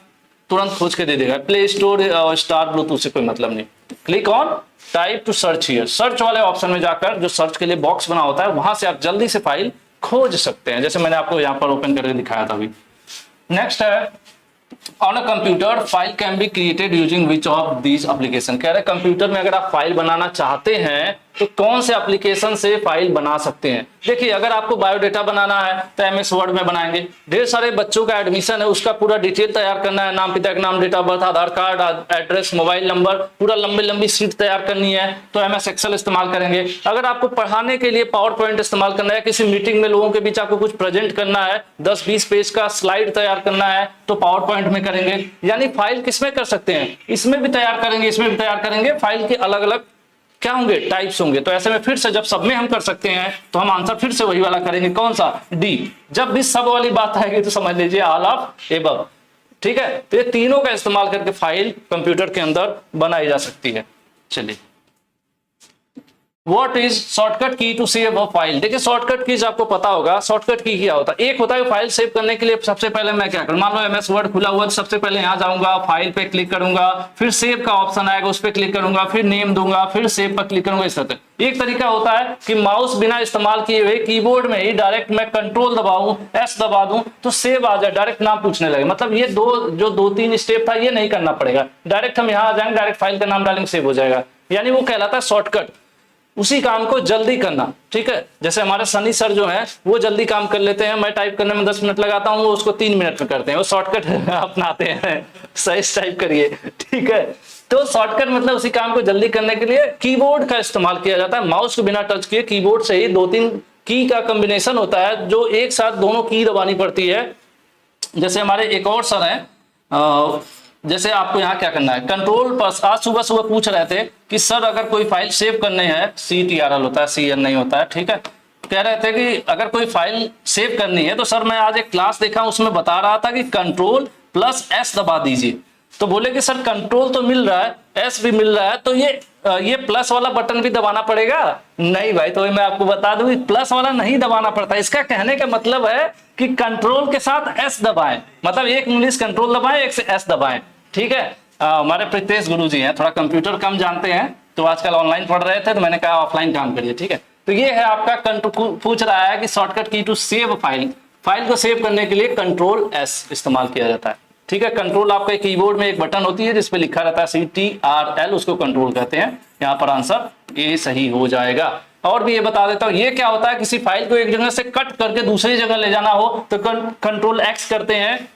तुरंत खोज के दे देगा। प्ले स्टोर और स्टार ब्लूटूथ से कोई मतलब नहीं। Click on type two search here, search वाले ऑप्शन में जाकर जो सर्च के लिए बॉक्स बना होता है वहां से आप जल्दी से फाइल खोज सकते हैं, जैसे मैंने आपको यहाँ पर ओपन करके दिखाया था अभी। नेक्स्ट है, on a computer file can be created using which of these application. कह रहे हैं कंप्यूटर में अगर आप फाइल बनाना चाहते हैं तो कौन से एप्लीकेशन से फाइल बना सकते हैं। देखिए अगर आपको बायोडेटा बनाना है तो एमएस वर्ड में बनाएंगे। ढेर सारे बच्चों का एडमिशन है, उसका पूरा डिटेल तैयार करना है, नाम पिता का नाम, date of birth, Aadhaar card, address, mobile number, पूरा लंबी शीट तैयार करनी है तो एमएस एक्सेल इस्तेमाल करेंगे। अगर आपको पढ़ाने के लिए पावर पॉइंट इस्तेमाल करना है, किसी मीटिंग में लोगों के बीच आपको कुछ प्रेजेंट करना है, 10-20 पेज का स्लाइड तैयार करना है तो पावर पॉइंट में करेंगे। यानी फाइल किसमें कर सकते हैं, इसमें भी तैयार करेंगे, इसमें भी तैयार करेंगे। फाइल के अलग अलग क्या होंगे, टाइप्स होंगे। तो ऐसे में फिर से जब सब में हम कर सकते हैं तो हम आंसर फिर से वही वाला करेंगे, कौन सा, डी। जब भी सब वाली बात आएगी तो समझ लीजिए ऑल ऑफ एबव। ठीक है, तो ये तीनों का इस्तेमाल करके फाइल कंप्यूटर के अंदर बनाई जा सकती है। चलिए, What is शॉर्टकट की टू सेव अ फाइल। देखिए शॉर्टकट कीज आपको पता होगा, शॉर्टकट की क्या होता है। एक होता है फाइल सेव करने के लिए सबसे पहले मैं क्या करूं, मान लो MS वर्ड खुला हुआ है, सबसे पहले यहां जाऊंगा, फाइल पे क्लिक करूंगा, फिर सेव का ऑप्शन आएगा, उस पर क्लिक करूंगा, फिर नेम दूंगा, फिर सेव पर क्लिक करूंगा। इस तरह एक तरीका होता है कि माउस बिना इस्तेमाल किए हुए कीबोर्ड में ही डायरेक्ट मैं कंट्रोल दबाऊं, S दबा दूं तो सेव आ जाए, डायरेक्ट नाम पूछने लगे। मतलब ये दो तीन स्टेप था ये नहीं करना पड़ेगा, डायरेक्ट हम यहाँ आ जाएंगे, डायरेक्ट फाइल का नाम डालेंगे, सेव हो जाएगा। यानी वो कहलाता है शॉर्टकट, उसी काम को जल्दी करना। ठीक है, जैसे हमारे सनी सर जो है वो जल्दी काम कर लेते हैं, मैं टाइप करने में 10 मिनट लगाता हूँ, वो उसको 3 मिनट में करते हैं, वो शॉर्टकट अपनाते हैं, सही टाइप करिए। ठीक है, तो शॉर्टकट मतलब उसी काम को जल्दी करने के लिए कीबोर्ड का इस्तेमाल किया जाता है। माउस को बिना टच किए कीबोर्ड से ही 2-3 की का कॉम्बिनेशन होता है जो एक साथ दोनों की दबानी पड़ती है। जैसे हमारे एक और सर है, जैसे आपको यहाँ क्या करना है, कंट्रोल प्लस, आज सुबह सुबह पूछ रहे थे कि सर अगर कोई फाइल सेव करनी है, CTRL होता है, CN नहीं होता है। ठीक है, कह रहे थे कि अगर कोई फाइल सेव करनी है तो सर मैं आज एक क्लास देखा उसमें बता रहा था कि कंट्रोल प्लस S दबा दीजिए। तो बोले कि सर कंट्रोल तो मिल रहा है, S भी मिल रहा है, तो ये प्लस वाला बटन भी दबाना पड़ेगा? नहीं भाई, तो मैं आपको बता दूं प्लस वाला नहीं दबाना पड़ता। इसका कहने का मतलब है कि कंट्रोल के साथ S दबाएं, मतलब एक इंग्लिश कंट्रोल दबाएं, एक से S दबाएं। ठीक है, हमारे प्रीतेश गुरु जी हैं, थोड़ा कंप्यूटर कम जानते हैं तो आजकल ऑनलाइन पढ़ रहे थे, तो मैंने कहा ऑफलाइन काम करिए। ठीक है, तो ये है आपका पूछ रहा है कि शॉर्टकट की टू सेव फाइल, फाइल को सेव करने के लिए कंट्रोल S इस्तेमाल किया जाता है। ठीक है, कंट्रोल आपके कीबोर्ड में एक बटन होती है जिसपे लिखा रहता है CTRL, उसको कंट्रोल कहते हैं। यहाँ पर आंसर ए सही हो जाएगा। और भी ये बता देता हूँ, ये क्या होता है, किसी फाइल को एक जगह से कट करके दूसरी जगह ले जाना हो तो कंट्रोल X करते हैं,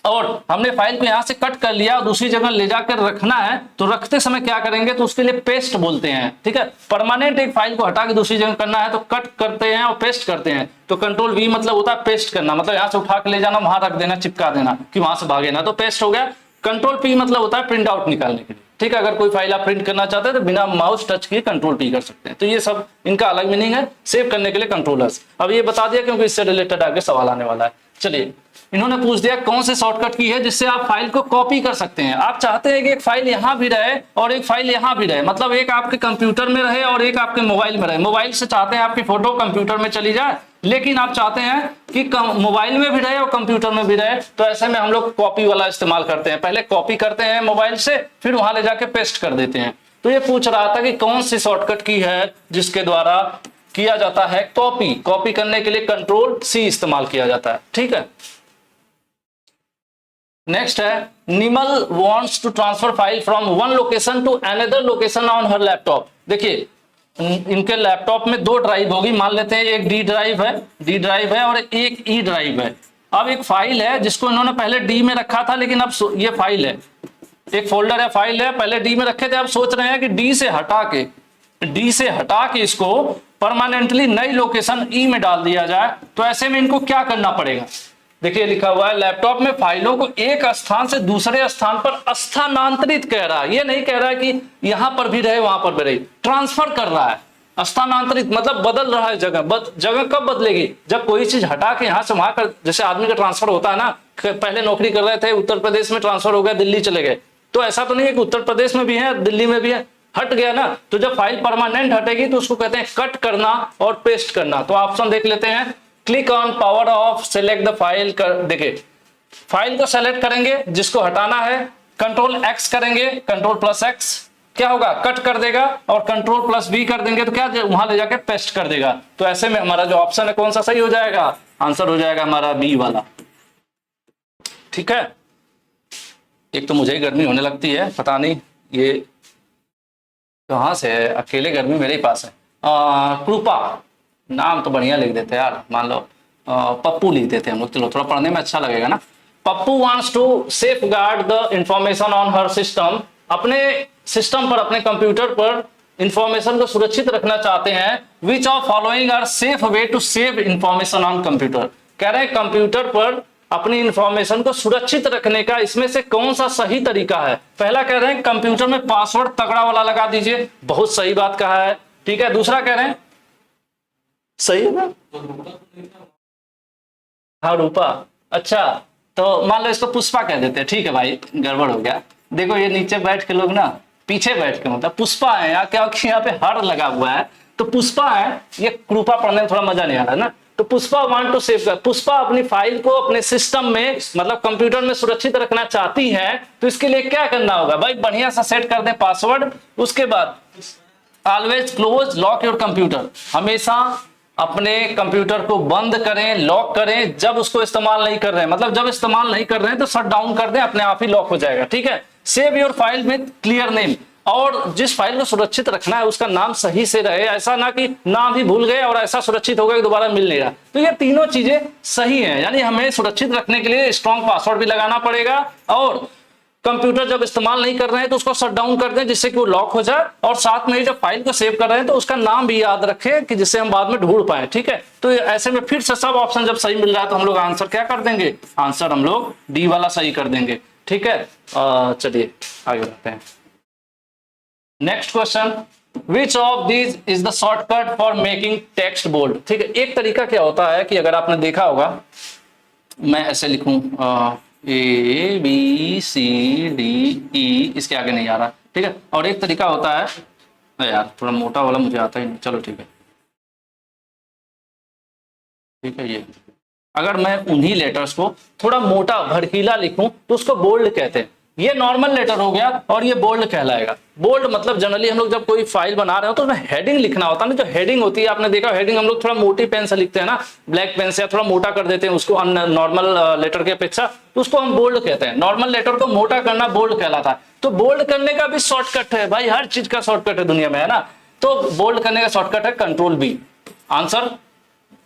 और हमने फाइल को यहां से कट कर लिया और दूसरी जगह ले जाकर रखना है तो रखते समय क्या करेंगे, तो उसके लिए पेस्ट बोलते हैं। ठीक है, परमानेंट एक फाइल को हटा के दूसरी जगह करना है तो कट करते हैं और पेस्ट करते हैं। तो कंट्रोल V मतलब होता है पेस्ट करना, मतलब यहां से उठा के ले जाना, वहां रख देना, चिपका देना कि वहां से भागे ना, तो पेस्ट हो गया। कंट्रोल P मतलब होता है प्रिंट आउट निकालने के लिए। ठीक है, अगर कोई फाइल आप प्रिंट करना चाहते हैं तो बिना माउस टच किए कंट्रोल P कर सकते हैं। तो ये सब इनका अलग मीनिंग है, सेव करने के लिए कंट्रोलर्स। अब ये बता दिया क्योंकि इससे रिलेटेड आगे सवाल आने वाला है। चलिए, इन्होंने पूछ दिया कौन से शॉर्टकट की है जिससे आप फाइल को कॉपी कर सकते हैं। आप चाहते हैं कि एक फाइल यहां भी रहे और एक फाइल यहां भी रहे, मतलब एक आपके कंप्यूटर में रहे और एक आपके मोबाइल में रहे। मोबाइल से चाहते हैं आपकी फोटो कंप्यूटर में चली जाए, लेकिन आप चाहते हैं कि मोबाइल में भी रहे और कंप्यूटर में भी रहे, तो ऐसे में हम लोग कॉपी वाला इस्तेमाल करते हैं। पहले कॉपी करते हैं मोबाइल से, फिर वहां ले जाके पेस्ट कर देते हैं। तो ये पूछ रहा था कि कौन सी शॉर्टकट की है जिसके द्वारा किया जाता है कॉपी। कॉपी करने के लिए कंट्रोल C इस्तेमाल किया जाता है। ठीक है, नेक्स्ट है, Nimal wants to transfer file from one location to another location on her laptop. देखिए इनके लैपटॉप में 2 ड्राइव होगी, मान लेते हैं एक डी ड्राइव है और एक E ड्राइव है। अब एक फाइल है जिसको इन्होंने पहले D में रखा था, लेकिन अब ये फाइल है, एक फोल्डर है, फाइल है, पहले D में रखे थे, अब सोच रहे हैं कि D से हटा के इसको परमानेंटली नई लोकेशन E में डाल दिया जाए। तो ऐसे में इनको क्या करना पड़ेगा, देखिए लिखा हुआ है लैपटॉप में फाइलों को एक स्थान से दूसरे स्थान पर स्थानांतरित कह रहा है। ये नहीं कह रहा है कि यहां पर भी रहे वहां पर भी रहे, ट्रांसफर कर रहा है। स्थानांतरित मतलब बदल रहा है जगह। जगह कब बदलेगी, जब कोई चीज हटा के यहां से वहां कर, जैसे आदमी का ट्रांसफर होता है ना, पहले नौकरी कर रहे थे उत्तर प्रदेश में, ट्रांसफर हो गया दिल्ली चले गए, तो ऐसा तो नहीं है कि उत्तर प्रदेश में भी है दिल्ली में भी है, हट गया ना। तो जब फाइल परमानेंट हटेगी तो उसको कहते हैं कट करना और पेस्ट करना। तो ऑप्शन देख लेते हैं, click on power of select the file कर, देखिए फाइल को सेलेक्ट करेंगे, जिसको हटाना है कंट्रोल X करेंगे, कंट्रोल प्लस X क्या होगा, कट कर देगा, और कंट्रोल प्लस V कर देंगे तो क्या वहां ले जाके पेस्ट कर देगा। तो ऐसे में हमारा जो ऑप्शन है कौन सा सही हो जाएगा, आंसर हो जाएगा हमारा B वाला। ठीक है, एक तो मुझे गर्मी होने लगती है, पता नहीं ये कहां से है, अकेले गर्मी मेरे ही पास है। कृपा नाम तो बढ़िया लिख देते यार, मान लो पप्पू लिख देते हम लोग, चलो थोड़ा पढ़ने में अच्छा लगेगा ना। Pappu wants to safeguard the information on her system, अपने सिस्टम पर, अपने कंप्यूटर पर इंफॉर्मेशन को सुरक्षित रखना चाहते हैं। Which of following are safe way to save information on computer, कह रहे हैं कंप्यूटर पर अपनी इंफॉर्मेशन को सुरक्षित रखने का इसमें से कौन सा सही तरीका है? पहला कह रहे हैं कंप्यूटर में पासवर्ड तगड़ा वाला लगा दीजिए, बहुत सही बात कहा है, ठीक है। दूसरा कह रहे हैं, सही है ना, हाँ रूपा, अच्छा तो मान लो इसको पुष्पा कह देते हैं, ठीक है भाई, गड़बड़ हो गया। देखो ये नीचे बैठ के लोग ना, पीछे बैठ के मतलब पुष्पा है यहाँ, क्या यहाँ पे हर लगा हुआ है तो पुष्पा है, ये कृपा पढ़ने में थोड़ा मजा नहीं आ रहा है ना। तो पुष्पा वांट टू सेव कर, पुष्पा अपनी फाइल को अपने सिस्टम में मतलब कंप्यूटर में सुरक्षित रखना चाहती है, तो इसके लिए क्या करना होगा भाई? बढ़िया सा सेट कर दें पासवर्ड। उसके बाद always close lock your computer, हमेशा अपने कंप्यूटर को बंद करें, लॉक करें जब उसको इस्तेमाल नहीं कर रहे हैं, मतलब जब इस्तेमाल नहीं कर रहे हैं तो शट डाउन कर दें, अपने आप ही लॉक हो जाएगा, ठीक है। Save your file with clear name, और जिस फाइल को सुरक्षित रखना है उसका नाम सही से रहे, ऐसा ना कि नाम ही भूल गए और ऐसा सुरक्षित हो गया कि दोबारा मिल नहीं रहा। तो ये तीनों चीजें सही हैं, यानी हमें सुरक्षित रखने के लिए स्ट्रॉन्ग पासवर्ड भी लगाना पड़ेगा, और कंप्यूटर जब इस्तेमाल नहीं कर रहे हैं तो उसको शट डाउन कर दें जिससे कि वो लॉक हो जाए, और साथ में जब फाइल को सेव कर रहे हैं तो उसका नाम भी याद रखें कि जिससे हम बाद में ढूंढ पाए, ठीक है। तो ऐसे में फिर से सब ऑप्शन जब सही मिल रहा है तो हम लोग आंसर क्या कर देंगे? आंसर हम लोग डी वाला सही कर देंगे, ठीक है। चलिए आगे बढ़ते हैं। Next question, which of these is the shortcut for making text bold? ठीक है, एक तरीका क्या होता है कि अगर आपने देखा होगा, मैं ऐसे लिखूं ए बी सी डी ई, इसके आगे नहीं आ रहा, ठीक है। और एक तरीका होता है, यार थोड़ा मोटा वाला मुझे आता ही नहीं, चलो ठीक है, ठीक है। ये अगर मैं उन्हीं लेटर्स को थोड़ा मोटा भड़कीला लिखूं तो उसको बोल्ड कहते हैं। ये नॉर्मल लेटर हो गया और ये बोल्ड कहलाएगा। बोल्ड मतलब जनरली हम लोग जब कोई फाइल बना रहे हो तो उसमें हेडिंग लिखना होता है ना, जो हेडिंग होती है आपने देखा, हेडिंग हम लोग थोड़ा मोटी पेन से लिखते हैं ना, ब्लैक पेन से, या थोड़ा मोटा कर देते हैं उसको नॉर्मल लेटर के अपेक्षा, तो उसको हम बोल्ड कहते हैं। नॉर्मल लेटर को मोटा करना बोल्ड कहलाता है। तो बोल्ड करने का भी शॉर्टकट है भाई, हर चीज का शॉर्टकट है दुनिया में, है ना। तो बोल्ड करने का शॉर्टकट है कंट्रोल बी। आंसर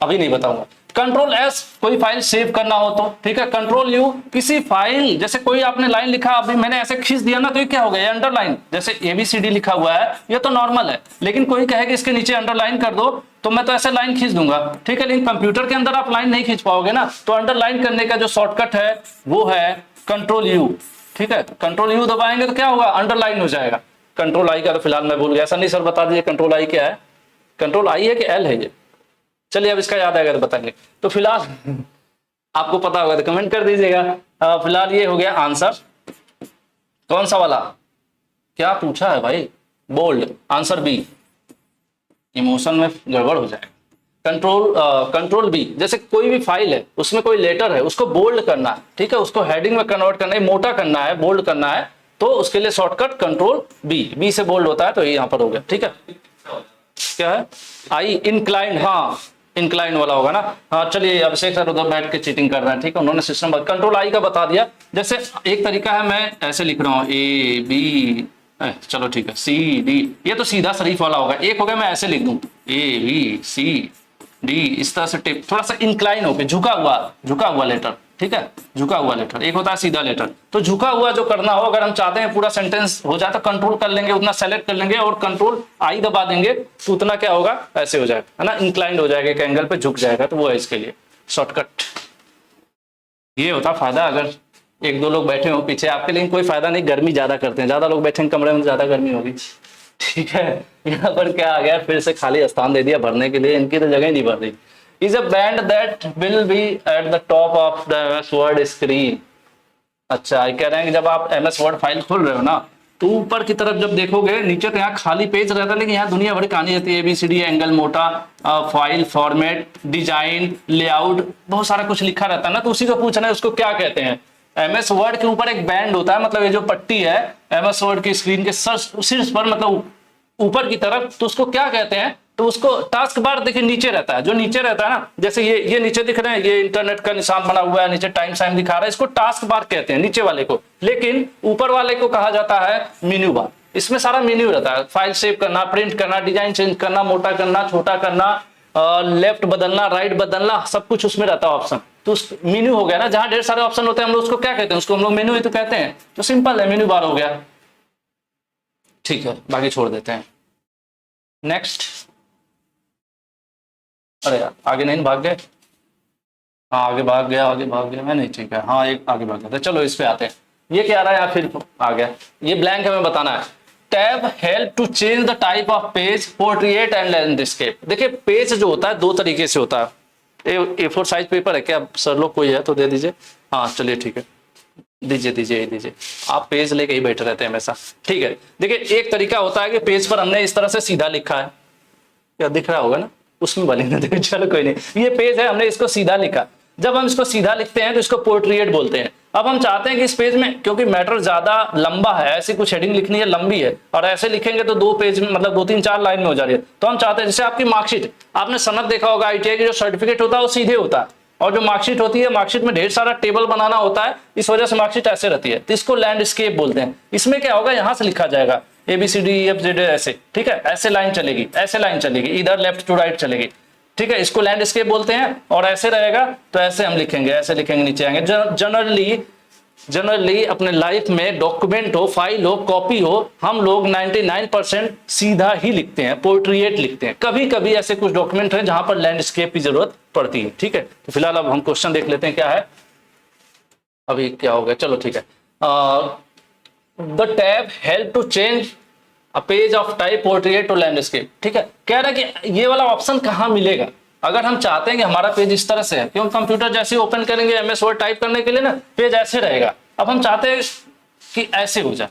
अभी नहीं बताऊंगा। कंट्रोल एस कोई फाइल सेव करना हो तो, ठीक है। कंट्रोल यू किसी फाइल, जैसे कोई आपने लाइन लिखा, अभी मैंने ऐसे खींच दिया ना तो ये क्या हो गया? अंडरलाइन। जैसे एबीसीडी लिखा हुआ है ये तो नॉर्मल है, लेकिन कोई कहे कि इसके नीचे अंडरलाइन कर दो तो मैं तो ऐसे लाइन खींच दूंगा, ठीक है। लेकिन कंप्यूटर के अंदर आप लाइन नहीं खींच पाओगे ना, तो अंडरलाइन करने का जो शॉर्टकट है वो है कंट्रोल यू, ठीक है। कंट्रोल यू दबाएंगे तो क्या होगा? अंडरलाइन हो जाएगा। कंट्रोल आई का तो फिलहाल मैं भूल गया, सर नहीं सर बता दीजिए कंट्रोल आई क्या है? कंट्रोल आई है कि एल है ये? चलिए अब इसका याद आएगा तो बताएंगे। तो फिलहाल आपको पता होगा तो कमेंट कर दीजिएगा। फिलहाल ये हो गया आंसर। कौन सा वाला? क्या पूछा है भाई? बोल्ड। Answer B. इमोशन में गड़बड़ हो जाएगा। कंट्रोल बी, जैसे कोई भी फाइल है उसमें कोई लेटर है उसको बोल्ड करना है, ठीक है, उसको हेडिंग में कन्वर्ट करना है, मोटा करना है, बोल्ड करना है, तो उसके लिए शॉर्टकट कंट्रोल बी। बी से बोल्ड होता है तो ये यहां पर हो गया, ठीक है। क्या है? आई इंक्लाइन, हाँ इंक्लाइन वाला होगा ना। हाँ चलिए, अभिषेक सर उधर बैठ के चीटिंग कर रहे हैं, ठीक है, उन्होंने सिस्टम कंट्रोल आई का बता दिया। जैसे एक तरीका है, मैं ऐसे लिख रहा हूँ ए बी, चलो ठीक है, सी डी, ये तो सीधा शरीफ वाला होगा। एक हो गया मैं ऐसे लिख दूं ए बी सी डी, इस तरह से टिप, थोड़ा सा इंक्लाइन होकर झुका हुआ लेटर, ठीक है, झुका हुआ लेटर। एक होता है सीधा लेटर, तो झुका हुआ जो करना हो, अगर हम चाहते हैं पूरा सेंटेंस हो जाए तो कंट्रोल कर लेंगे, उतना सेलेक्ट कर लेंगे और कंट्रोल आई दबा देंगे तो उतना क्या होगा? ऐसे हो जाएगा, है ना, इंक्लाइंड हो जाएगा, एक एंगल पे झुक जाएगा, तो वो है इसके लिए शॉर्टकट। ये होता फायदा अगर एक दो लोग बैठे हो पीछे आपके, लेकिन कोई फायदा नहीं, गर्मी ज्यादा करते हैं, ज्यादा लोग बैठे हैं कमरे में, ज्यादा गर्मी होगी, ठीक है। यहाँ पर क्या आ गया, फिर से खाली स्थान दे दिया भरने के लिए, इनकी तो जगह नहीं भर रही। is a band that will be at the top of the MS Word screen। अच्छा, ये कह रहे हैं कि जब आप MS Word फाइल खोल रहे हो ना, तो ऊपर की तरफ जब देखोगे नीचे तो यहाँ खाली पेज रहता है, लेकिन यहाँ दुनिया भरी कहानी रहती है, ABCD, एंगल, मोटा, फाइल फॉर्मेट, डिजाइन, लेआउट, बहुत सारा कुछ लिखा रहता है ना। तो उसी को पूछना है उसको क्या कहते हैं। MS Word के ऊपर एक बैंड होता है, मतलब ये जो पट्टी है MS Word की स्क्रीन के शीर्ष पर, मतलब ऊपर की तरफ, तो उसको क्या कहते हैं? तो उसको टास्क बार देखिए नीचे रहता है, जो नीचे रहता है ना, जैसे ये नीचे दिख रहे हैं, ये इंटरनेट का निशान बना हुआ है, नीचे टाइम साइन दिखा रहा है, इसको टास्क बार कहते हैं नीचे वाले को। लेकिन ऊपर वाले को कहा जाता है मेन्यू बार। इसमें सारा मेन्यू रहता है, फाइल सेव करना, प्रिंट करना, डिजाइन चेंज करना, मोटा करना, छोटा करना, लेफ्ट बदलना, राइट बदलना, सब कुछ उसमें रहता है ऑप्शन। तो मेन्यू हो गया ना, जहां ढेर सारे ऑप्शन होते हैं हम लोग उसको क्या कहते हैं? उसको हम लोग मेन्यू ही तो कहते हैं। तो सिंपल है, मेन्यू बार हो गया, ठीक है, बाकी छोड़ देते हैं। नेक्स्ट, अरे यार आगे नहीं भाग गए। हाँ आगे भाग गया मैं, नहीं ठीक है, हाँ एक आगे भाग गया था। चलो इस पे आते हैं, ये क्या आ रहा है या फिर आ गया, ये ब्लैंक हमें बताना है। Tab help to change the type of page, portrait and landscape. देखिए पेज जो होता है दो तरीके से होता है। A4 साइज पेपर है क्या सर लोग, कोई है तो दे दीजिए। हाँ चलिए ठीक है, दीजिए। आप पेज लेके ही बैठे रहते हैं हमेशा, ठीक है। देखिए एक तरीका होता है कि पेज पर हमने इस तरह से सीधा लिखा है, क्या दिख रहा होगा ना, उसमें भले ना देखो, चलो कोई नहीं, ये पेज है हमने इसको सीधा लिखा। जब हम इसको सीधा लिखते हैं तो इसको पोर्ट्रेट बोलते हैं। अब हम चाहते हैं कि इस पेज में, क्योंकि मैटर ज्यादा लंबा है, ऐसी कुछ हेडिंग लिखनी है लंबी है, और ऐसे लिखेंगे तो दो पेज में मतलब 2 3 4 लाइन में हो जा रही है, तो हम चाहते हैं जैसे आपकी मार्कशीट, आपने सनद देखा होगा ITI की, जो सर्टिफिकेट होता है वो सीधे होता है, और जो मार्कशीट होती है, मार्कशीट में ढेर सारा टेबल बनाना होता है, इस वजह से मार्कशीट ऐसे रहती है, तो इसको लैंडस्केप बोलते हैं। इसमें क्या होगा, यहां से लिखा जाएगा ABCDEFZ ऐसे, ठीक है, ऐसे लाइन चलेगी, ऐसे लाइन चलेगी, इधर लेफ्ट टू राइट चलेगी, ठीक है, इसको लैंडस्केप बोलते हैं। और ऐसे रहेगा तो ऐसे हम लिखेंगे, ऐसे लिखेंगे, नीचे आएंगे। जनरली अपने लाइफ में डॉक्यूमेंट हो, फाइल हो, कॉपी हो, हम लोग 99% सीधा ही लिखते हैं, पोर्ट्रेट लिखते हैं। कभी कभी ऐसे कुछ डॉक्यूमेंट हैं जहां पर लैंडस्केप की जरूरत पड़ती है, ठीक है। तो फिलहाल अब हम क्वेश्चन देख लेते हैं क्या है, अभी क्या हो गया, चलो ठीक है। The tab help to change a page of type portrait to landscape, ठीक है। कह रहा है कि ये वाला ऑप्शन कहां मिलेगा, अगर हम चाहते हैं कि हमारा पेज इस तरह से है, क्योंकि कंप्यूटर जैसे ओपन करेंगे MS वर्ड टाइप करने के लिए ना, पेज ऐसे रहेगा। अब हम चाहते हैं कि ऐसे हो जाए,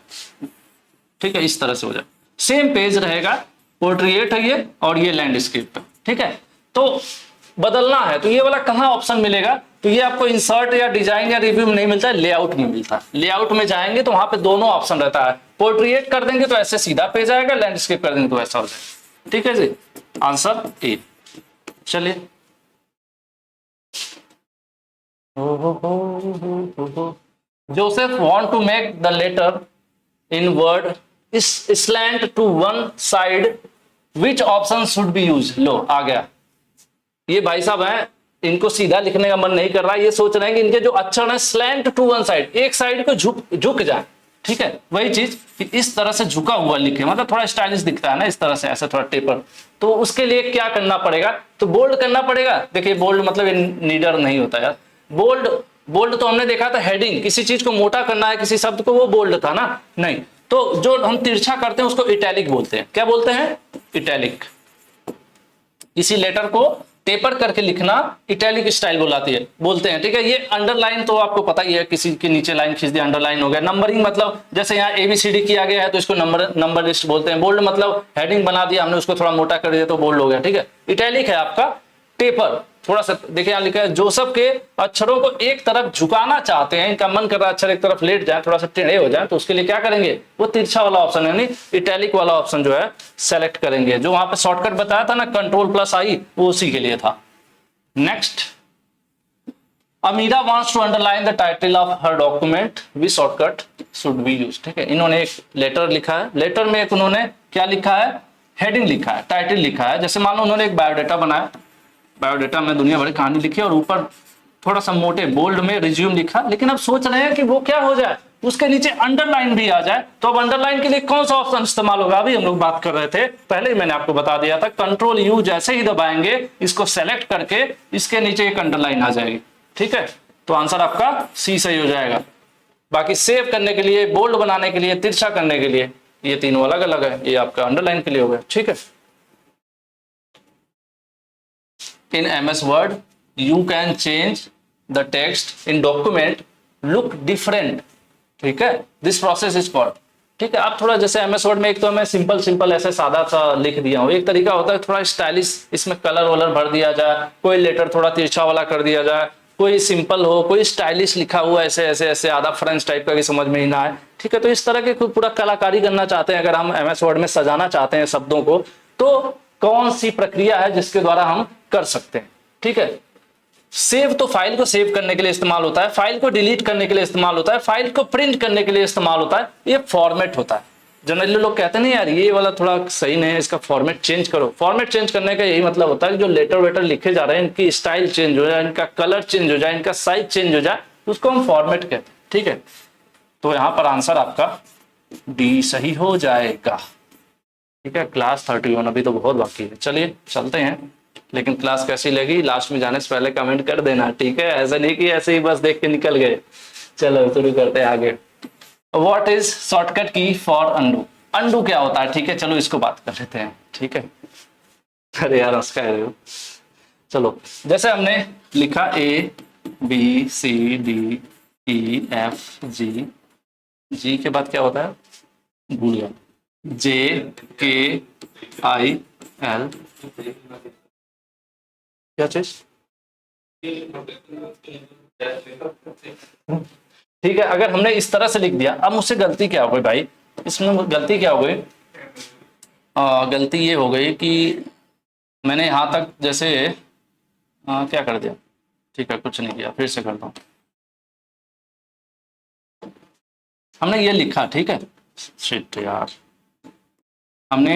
ठीक है, इस तरह से हो जाए, सेम पेज रहेगा, पोर्ट्रेट है ये और ये लैंडस्केप है, ठीक है। तो बदलना है तो ये वाला कहां ऑप्शन मिलेगा, तो ये आपको इंसर्ट या डिजाइन या रिव्यू में नहीं मिलता है, लेआउट में मिलता है। लेआउट में जाएंगे तो वहां पे दोनों ऑप्शन रहता है, पोर्ट्रेट कर देंगे तो ऐसे सीधा पेज आएगा, लैंडस्केप कर देंगे तो ऐसा हो जाएगा, ठीक है जी, आंसर ए। चलिए Joseph want to make the letter in word is slant to one side, which option should be used। लो आ गया, ये भाई साहब हैं, इनको सीधा लिखने का मन नहीं कर रहा, ये सोच रहे हैं कि इनके जो अक्षर है स्लैंट टू वन साइड, एक साइड को झुक जाए, ठीक है। वही चीज इस तरह से झुका हुआ लिखे, मतलब थोड़ा स्टाइलिश दिखता है ना, इस तरह से ऐसे थोड़ा टेपर। तो उसके लिए क्या करना पड़ेगा, तो बोल्ड करना पड़ेगा। देखिए बोल्ड मतलब नीडर नहीं होता यार, बोल्ड तो हमने देखा था हेडिंग, किसी चीज को मोटा करना है, किसी शब्द को, वो बोल्ड था ना, नहीं। तो जो हम तिरछा करते हैं उसको इटैलिक बोलते हैं। क्या बोलते हैं, इटैलिक। इसी लेटर को टेपर करके लिखना इटैलिक स्टाइल बोलते हैं, ठीक है। ये अंडरलाइन तो आपको पता ही है, किसी के नीचे लाइन खींच दिया, अंडरलाइन हो गया। नंबरिंग मतलब जैसे यहाँ ABCD किया गया है तो इसको नंबर लिस्ट बोलते हैं। बोल्ड मतलब हेडिंग बना दिया हमने, उसको थोड़ा मोटा कर दिया तो बोल्ड हो गया, ठीक है। इटैलिक है आपका टेपर, थोड़ा सा देखिए यहाँ लिखा है, जोसेफ के अक्षरों को एक तरफ झुकाना चाहते हैं, इनका मन कर रहा है अक्षर एक तरफ लेट जाए, थोड़ा सा टेढ़े हो जाए, तो उसके लिए क्या करेंगे, वो तिरछा वाला ऑप्शन यानी इटैलिक वाला ऑप्शन जो है सेलेक्ट करेंगे। जो वहां पे शॉर्टकट बताया था ना Ctrl+I, वो उसी के लिए था। Next, Amira wants to underline the title of her document, which shortcut should be used, ठीक है। इन्होंने एक लेटर लिखा है, लेटर में एक उन्होंने क्या लिखा है, हेडिंग लिखा है, टाइटल लिखा है। जैसे मान लो उन्होंने एक बायोडाटा बनाया, बायोडाटा में दुनिया भर की कहानी लिखी और ऊपर थोड़ा सा मोटे बोल्ड में रिज्यूम लिखा, लेकिन अब सोच रहे हैं कि वो क्या हो जाए, उसके नीचे अंडरलाइन भी आ जाए। तो अब अंडरलाइन के लिए कौन सा ऑप्शन इस्तेमाल होगा, अभी हम लोग बात कर रहे थे, पहले ही मैंने आपको बता दिया था। Ctrl+U जैसे ही दबाएंगे, इसको सेलेक्ट करके इसके नीचे एक अंडरलाइन आ जाएगी, ठीक है। तो आंसर आपका C सही हो जाएगा। बाकी सेव करने के लिए, बोल्ड बनाने के लिए, तिरछा करने के लिए, ये तीनों अलग अलग है, ये आपका अंडरलाइन के लिए हो गया, ठीक है। In MS Word, you can change the text in document look different, ठीक है। This process is called, ठीक है। आप थोड़ा जैसे MS Word में एक तो मैं सिंपल ऐसे सादा सा लिख दिया हूँ, एक तरीका होता है थोड़ा स्टाइलिश, इसमें कलर वलर भर दिया जाए, कोई लेटर थोड़ा तिरछा वाला कर दिया जाए, कोई सिंपल हो, कोई स्टाइलिश लिखा हुआ ऐसे आधा फ्रेंच टाइप का कि समझ में ही ना आए, ठीक है। तो इस तरह के पूरा कलाकारी करना चाहते हैं, अगर हम MS Word में सजाना चाहते हैं शब्दों को, तो कौन सी प्रक्रिया है जिसके द्वारा हम कर सकते हैं, ठीक है। सेव तो फाइल को सेव करने के लिए इस्तेमाल होता है, फाइल को डिलीट करने के लिए इस्तेमाल होता है, फाइल को प्रिंट करने के लिए इस्तेमाल होता है। ये फॉर्मेट होता है। जनरली लोग कहते नहीं यार ये वाला थोड़ा सही नहीं है, इसका फॉर्मेट चेंज करो। फॉर्मेट चेंज करने का यही मतलब होता है कि जो लेटर वेटर लिखे जा रहे हैं, इनकी स्टाइल चेंज हो जाए, इनका कलर चेंज हो जाए, इनका साइज चेंज हो जाए, उसको हम फॉर्मेट कहते हैं, ठीक है। तो यहां पर आंसर आपका D सही हो जाएगा, ठीक है। क्लास 31 अभी तो बहुत बाकी है, चलिए चलते हैं। लेकिन क्लास कैसी लगी लास्ट में जाने से पहले कमेंट कर देना, ठीक है? ऐसा नहीं कि ऐसे ही बस देख के निकल गए। चलो शुरू करते हैं आगे। व्हाट इज शॉर्टकट की फॉर अंडू? अंडू क्या होता है, ठीक है? चलो इसको बात कर लेते हैं, ठीक है? अरे यार उसका है। चलो जैसे हमने लिखा A B C D E F G के बाद क्या होता है, भूल गया, J K I L, क्या चीज, ठीक है? अगर हमने इस तरह से लिख दिया, अब मुझसे गलती क्या हो गई भाई, इसमें गलती क्या हो गई? गलती ये हो गई कि मैंने यहां तक जैसे क्या कर दिया, ठीक है कुछ नहीं किया, फिर से करता हूं। हमने ये लिखा, ठीक है? शिट यार, हमने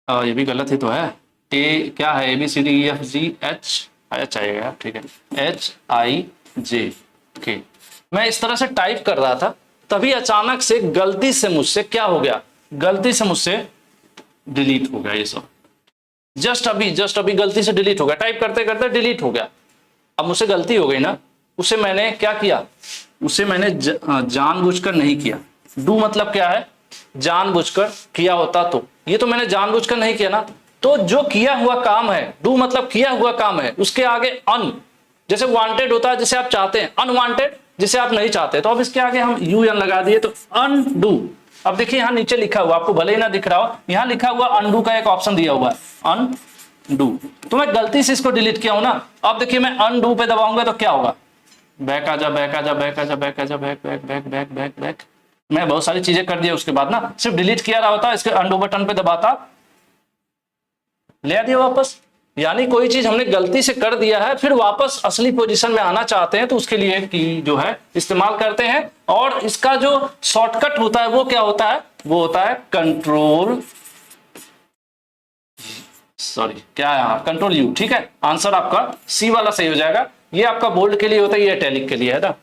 ये भी गलत ही तो है। ए क्या है, ABCDEFGH आएगा, ठीक है? HIJ मैं इस तरह से टाइप कर रहा था, तभी अचानक से गलती से मुझसे क्या हो गया, गलती से मुझसे डिलीट हो गया ये सब। जस्ट अभी गलती से डिलीट हो गया, टाइप करते करते डिलीट हो गया। अब मुझसे गलती हो गई ना, उसे मैंने क्या किया, उसे मैंने जानबूझकर नहीं किया। डू मतलब क्या है, जानबूझकर किया होता तो, ये तो मैंने जानबूझकर नहीं किया ना, तो जो किया हुआ काम है, डू मतलब किया हुआ काम है, उसके आगे अन, जैसे वांटेड होता है जिसे आप चाहते हैं, अनवांटेड जिसे आप नहीं चाहते, तो अब इसके आगे हम UN लगा दिए तो अनडू। अब देखिए यहाँ नीचे लिखा हुआ, आपको भले ही ना दिख रहा हो, यहाँ लिखा हुआ अनडू का एक ऑप्शन दिया हुआ है, अनडू। तो मैं गलती से इसको डिलीट किया हूं ना, अब देखिए मैं अनडू पे दबाऊंगा तो क्या होगा, बैक आजा बैक आजा बैक आजा बैक आजा back back back back back back. मैं बहुत सारी चीजें कर दिया उसके बाद ना, सिर्फ डिलीट किया रहा होता, इसके अनडू बटन पे दबाता, ले दिया वापस। यानी कोई चीज हमने गलती से कर दिया है, फिर वापस असली पोजीशन में आना चाहते हैं तो उसके लिए की जो है इस्तेमाल करते हैं। और इसका जो शॉर्टकट होता है वो क्या होता है, वो होता है कंट्रोल, सॉरी क्या है, कंट्रोल U, ठीक है? आंसर आपका सी वाला सही हो जाएगा। ये आपका बोल्ड के लिए होता है, ये इटैलिक के लिए है ना।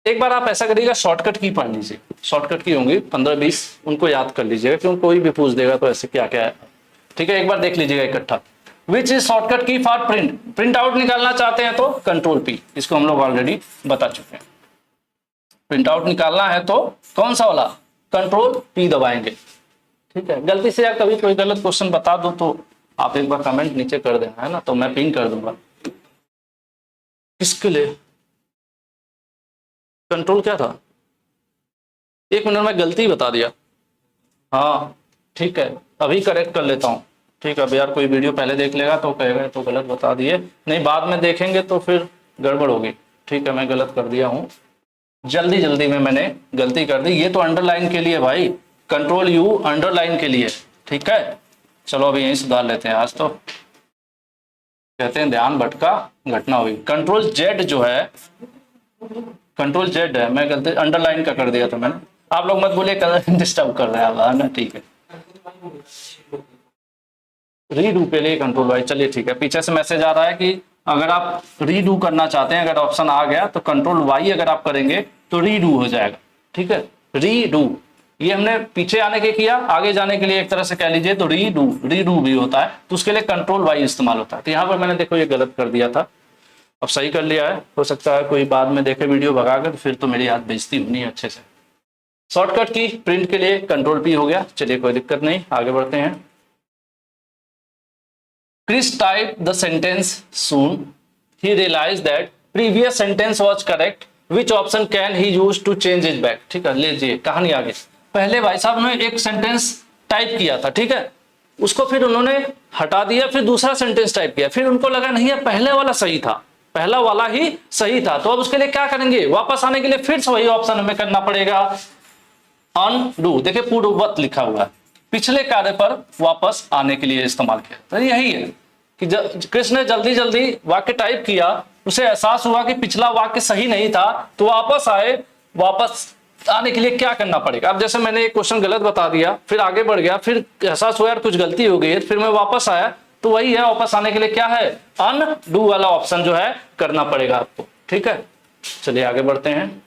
एक बार आप ऐसा करिएगा, शॉर्टकट की पढ़ लीजिए, शॉर्टकट की होंगी 15-20, उनको याद कर लीजिएगा, क्योंकि कोई भी पूछ देगा तो ऐसे क्या क्या है, ठीक है? एक बार देख लीजिएगा इकट्ठा। विच इज शॉर्टकट की फॉर प्रिंट? प्रिंट आउट निकालना चाहते हैं तो कंट्रोल P, इसको हम लोग ऑलरेडी बता चुके हैं। प्रिंट आउट निकालना है तो कौन सा वाला, कंट्रोल P दबाएंगे, ठीक है? गलती से यार कभी कोई गलत क्वेश्चन बता दो तो आप एक बार कमेंट नीचे कर देना, है ना, तो मैं पिन कर दूंगा। किसके लिए कंट्रोल क्या था, एक मिनट में गलती बता दिया, हाँ ठीक है अभी करेक्ट कर लेता हूँ, ठीक है? अब यार कोई वीडियो पहले देख लेगा तो कहेगा तो गलत बता दिए, नहीं बाद में देखेंगे तो फिर गड़बड़ होगी, ठीक है? मैं गलत कर दिया हूँ, जल्दी में मैंने गलती कर दी। ये तो अंडरलाइन के लिए भाई, कंट्रोल U अंडरलाइन के लिए, ठीक है? चलो अभी यहीं सुधार लेते हैं, आज तो कहते हैं ध्यान भटका घटना हुई। कंट्रोल Z जो है, कंट्रोल Z है, मैं गलती अंडरलाइन का कर दिया था मैंने, आप लोग मत बोलिए कलर डिस्टर्ब कर रहा है ना, ठीक है? रीडू पे लिए कंट्रोल Y, चलिए ठीक है। पीछे से मैसेज आ रहा है कि अगर आप रीडू करना चाहते हैं, अगर ऑप्शन आ गया तो कंट्रोल Y अगर आप करेंगे तो रीडू हो जाएगा, ठीक है? रीडू, ये हमने पीछे आने के किया, आगे जाने के लिए एक तरह से कह लीजिए तो रीडू भी होता है, तो उसके लिए कंट्रोल Y इस्तेमाल होता है। तो यहाँ पर मैंने देखो ये गलत कर दिया था, अब सही कर लिया है। हो सकता है कोई बाद में देखे वीडियो भगाकर, तो फिर तो मेरी हाथ बेइज्जती होनी है अच्छे से। शॉर्टकट की प्रिंट के लिए कंट्रोल P हो गया, चलिए कोई दिक्कत नहीं, आगे बढ़ते हैं। Chris typed the sentence soon. He realized that previous sentence was correct. Which option can he use to change it back? ठीक है, लीजिए कहानी आगे। पहले भाई साहब ने एक सेंटेंस टाइप किया था, ठीक है? उसको फिर उन्होंने हटा दिया, फिर दूसरा सेंटेंस टाइप किया, फिर उनको लगा नहीं है पहले वाला सही था, पहला वाला ही सही था, तो अब उसके लिए क्या करेंगे, वापस आने के लिए फिर से वही ऑप्शन हमें करना पड़ेगा, अनडू। देखिए पूर्ववत लिखा हुआ है, पिछले कार्य पर वापस आने के लिए इस्तेमाल किया। तो यही है कि कृष्ण ने जल्दी वाक्य टाइप किया, उसे एहसास हुआ कि पिछला वाक्य सही नहीं था, तो वापस आए, वापस आने के लिए क्या करना पड़ेगा। अब जैसे मैंने एक क्वेश्चन गलत बता दिया, फिर आगे बढ़ गया, फिर एहसास हुआ यार कुछ गलती हो गई है, फिर मैं वापस आया, तो वही है, वापस आने के लिए क्या है, अनडू वाला ऑप्शन जो है करना पड़ेगा आपको, ठीक है? चलिए आगे बढ़ते हैं।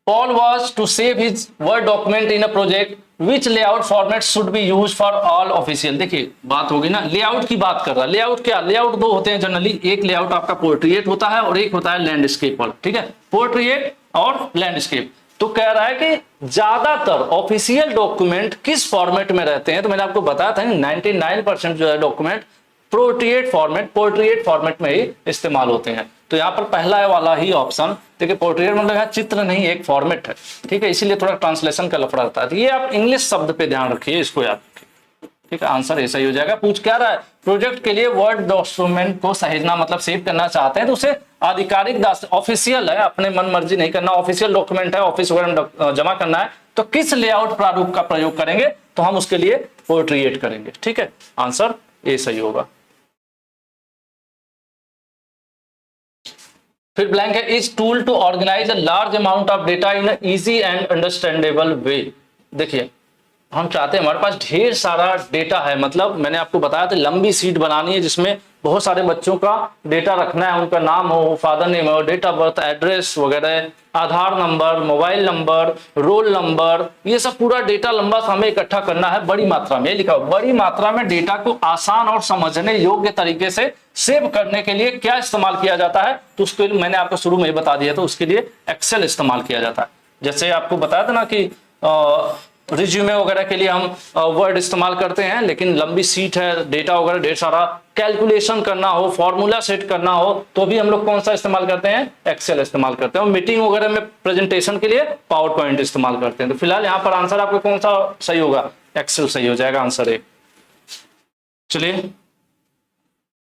Paul was to save his Word document in a project which layout format should be use for all official. देखिए बात होगी ना, लेआउट की बात कर रहा है। लेआउट क्या, लेआउट दो होते हैं जनरली, एक लेआउट आपका पोर्ट्रेट होता है और एक होता है लैंडस्केप वाला, ठीक है, पोर्ट्रेट और लैंडस्केप। तो कह रहा है कि ज्यादातर ऑफिशियल डॉक्यूमेंट किस फॉर्मेट में रहते हैं, तो मैंने आपको बताया था 99% जो है डॉक्यूमेंट पोर्ट्रेट फॉर्मेट में ही इस्तेमाल होते हैं। तो यहाँ पर पहला वाला ही ऑप्शन देखिए, पोर्ट्रेट मतलब यहाँ चित्र नहीं, एक फॉर्मेट है, ठीक है, इसीलिए थोड़ा ट्रांसलेशन का लफड़ा रहता है। तो ये आप इंग्लिश शब्द पे ध्यान रखिए, इसको याद रखिए, ठीक है, आंसर ऐसा ही हो जाएगा। पूछ क्या रहा है, प्रोजेक्ट के लिए वर्ड डॉक्यूमेंट को सहेजना मतलब सेव करना चाहते हैं तो उसे आधिकारिक ऑफिशियल है, अपने मन मर्जी नहीं करना, ऑफिशियल डॉक्यूमेंट है, ऑफिस वगैरह में जमा करना है, तो किस लेआउट प्रारूप का प्रयोग करेंगे, तो हम उसके लिए पोर्ट्रेट करेंगे, ठीक है, आंसर ए सही होगा। फिर ब्लैंक है, is tool to organise a large amount of data in easy and understandable way. देखिए हम चाहते हैं, हमारे पास ढेर सारा डेटा है, मतलब मैंने आपको बताया था लंबी सीट बनानी है जिसमें बहुत सारे बच्चों का डेटा रखना है, उनका नाम हो, फादर नेम हो, डेट ऑफ बर्थ, एड्रेस वगैरह, Aadhaar number, mobile number, roll number, ये सब पूरा डेटा लंबा हमें इकट्ठा करना है बड़ी मात्रा में। लिखा हो बड़ी मात्रा में डेटा को आसान और समझने योग्य तरीके से सेव करने के लिए क्या इस्तेमाल किया जाता है, तो उसके लिए मैंने आपको शुरू में ही बता दिया, तो उसके लिए एक्सेल इस्तेमाल किया जाता है। जैसे आपको बताया था ना कि रिज्यूमे वगैरह के लिए हम वर्ड इस्तेमाल करते हैं, लेकिन लंबी सीट है, डेटा वगैरह ढेर सारा, कैलकुलेशन करना हो, फॉर्मूला सेट करना हो, तो भी हम लोग कौन सा इस्तेमाल करते हैं, एक्सेल इस्तेमाल करते हैं। और मीटिंग वगैरह में प्रेजेंटेशन के लिए पावर पॉइंट इस्तेमाल करते हैं। तो फिलहाल यहाँ पर आंसर आपको कौन सा सही होगा, एक्सेल सही हो जाएगा, आंसर ए। चलिए,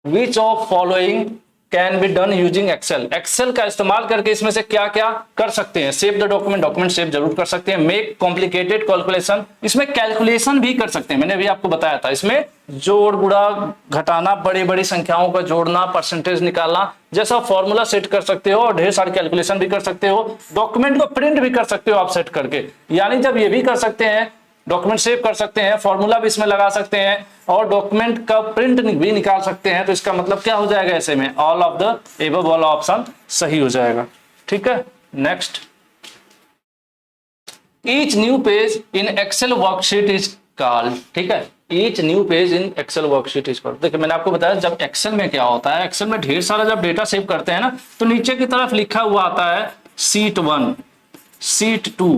which of following can be done using Excel. Excel का इस्तेमाल करके इसमें से क्या क्या कर सकते हैं, सेव द डॉक्यूमेंट सेव जरूर कर सकते हैं, मेक कॉम्प्लिकेटेड कैलकुलेशन, इसमें कैलकुलेशन भी कर सकते हैं, मैंने अभी आपको बताया था, इसमें जोड़ गुणा घटाना, बड़ी बड़ी संख्याओं का जोड़ना, परसेंटेज निकालना जैसा फॉर्मूला सेट कर सकते हो, और ढेर सारी कैलकुलेशन भी कर सकते हो, डॉक्यूमेंट को प्रिंट भी कर सकते हो आप सेट करके, यानी जब ये भी कर सकते हैं, डॉक्यूमेंट सेव कर सकते हैं, फॉर्मूला भी इसमें लगा सकते हैं, और डॉक्यूमेंट का प्रिंट भी निकाल सकते हैं, तो इसका मतलब क्या हो जाएगा, ऐसे में ऑल ऑफ द एबव वाला ऑप्शन सही हो जाएगा, ठीक है। Next, each new page in Excel worksheet is called, ठीक है, each new page in Excel worksheet is called. देखिए मैंने आपको बताया जब एक्सेल में क्या होता है, एक्सेल में ढेर सारा जब डेटा सेव करते हैं ना, तो नीचे की तरफ लिखा हुआ आता है सीट 1, सीट 2,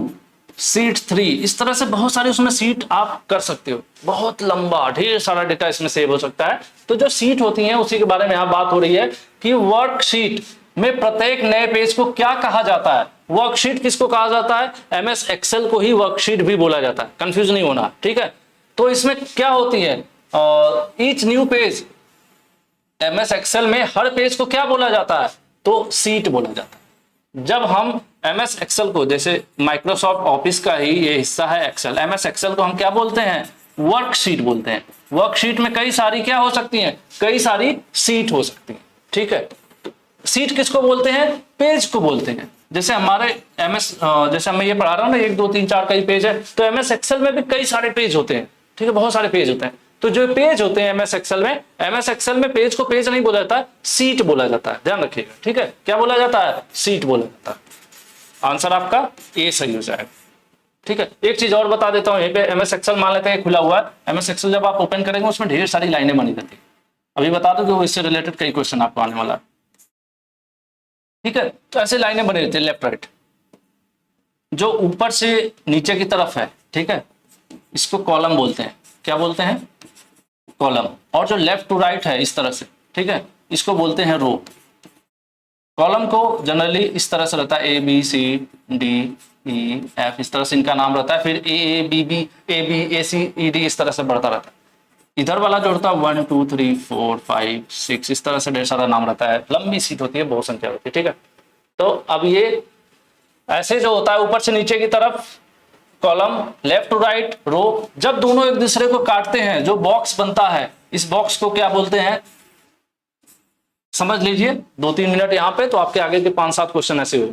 सीट 3, इस तरह से बहुत सारे उसमें सीट आप कर सकते हो, बहुत लंबा ढेर सारा डेटा इसमें सेव हो सकता है। तो जो सीट होती हैं उसी के बारे में यहाँ बात हो रही है कि वर्कशीट में प्रत्येक नए पेज को क्या कहा जाता है, वर्कशीट किसको कहा जाता है, एमएस एक्सेल को ही वर्कशीट भी बोला जाता है, कंफ्यूज नहीं होना, ठीक है। तो इसमें क्या होती है, each new page, MS Excel में हर पेज को क्या बोला जाता है, तो सीट बोला जाता है। जब हम एमएस एक्सेल को, जैसे माइक्रोसॉफ्ट ऑफिस का ही ये हिस्सा है एक्सेल, एमएस एक्सेल को हम क्या बोलते हैं, वर्कशीट बोलते हैं। वर्कशीट में कई सारी क्या हो सकती हैं, कई सारी सीट हो सकती हैं, ठीक है। सीट किसको बोलते हैं, पेज को बोलते हैं। जैसे हमारे एमएस, जैसे मैं ये पढ़ा रहा हूँ ना, 1 2 3 4 कई पेज है, तो एमएस एक्सेल में भी कई सारे पेज होते हैं, ठीक है, बहुत सारे पेज होते हैं। तो जो पेज होते हैं एमएस एक्सेल में, एमएस एक्सेल में पेज को पेज नहीं बोला जाता है, सीट बोला जाता है, ध्यान रखिएगा, ठीक है, क्या बोला जाता है, सीट बोला जाता है। आंसर आपका ए सही हो जाएगा, ठीक है। एक चीज और बता देता हूं, यहीं पे एमएस एक्सेल मान लेते हैं खुला हुआ है, एमएस एक्सेल जब आप ओपन करेंगे उसमें ढेर सारी लाइनें बनी रहती है, अभी बता दो कि इससे रिलेटेड कई क्वेश्चन आपको आने वाला है, ठीक है। तो ऐसे लाइनें बनी रहती है लेफ्ट राइट, जो ऊपर से नीचे की तरफ है, ठीक है, इसको कॉलम बोलते हैं, क्या बोलते हैं, कॉलम। और जो लेफ्ट टू राइट है इस तरह से, ठीक है, इसको बोलते हैं रो। कॉलम को जनरली इस तरह से रहता है, A B C D E F, इस तरह से इनका नाम रहता है, फिर A B B A B A C E D, इस तरह से बढ़ता रहता है। इधर वाला जो होता है 1 2 3 4 5 6, इस तरह से ढेर सारा नाम रहता है, लंबी सीट होती है, बहुत संख्या होती है, ठीक है। तो अब ये ऐसे जो होता है ऊपर से नीचे की तरफ कॉलम, लेफ्ट टू राइट रो, जब दोनों एक दूसरे को काटते हैं जो बॉक्स बनता है, इस बॉक्स को क्या बोलते हैं, समझ लीजिए 2-3 मिनट यहाँ पे, तो आपके आगे के 5-7 क्वेश्चन ऐसे हुए।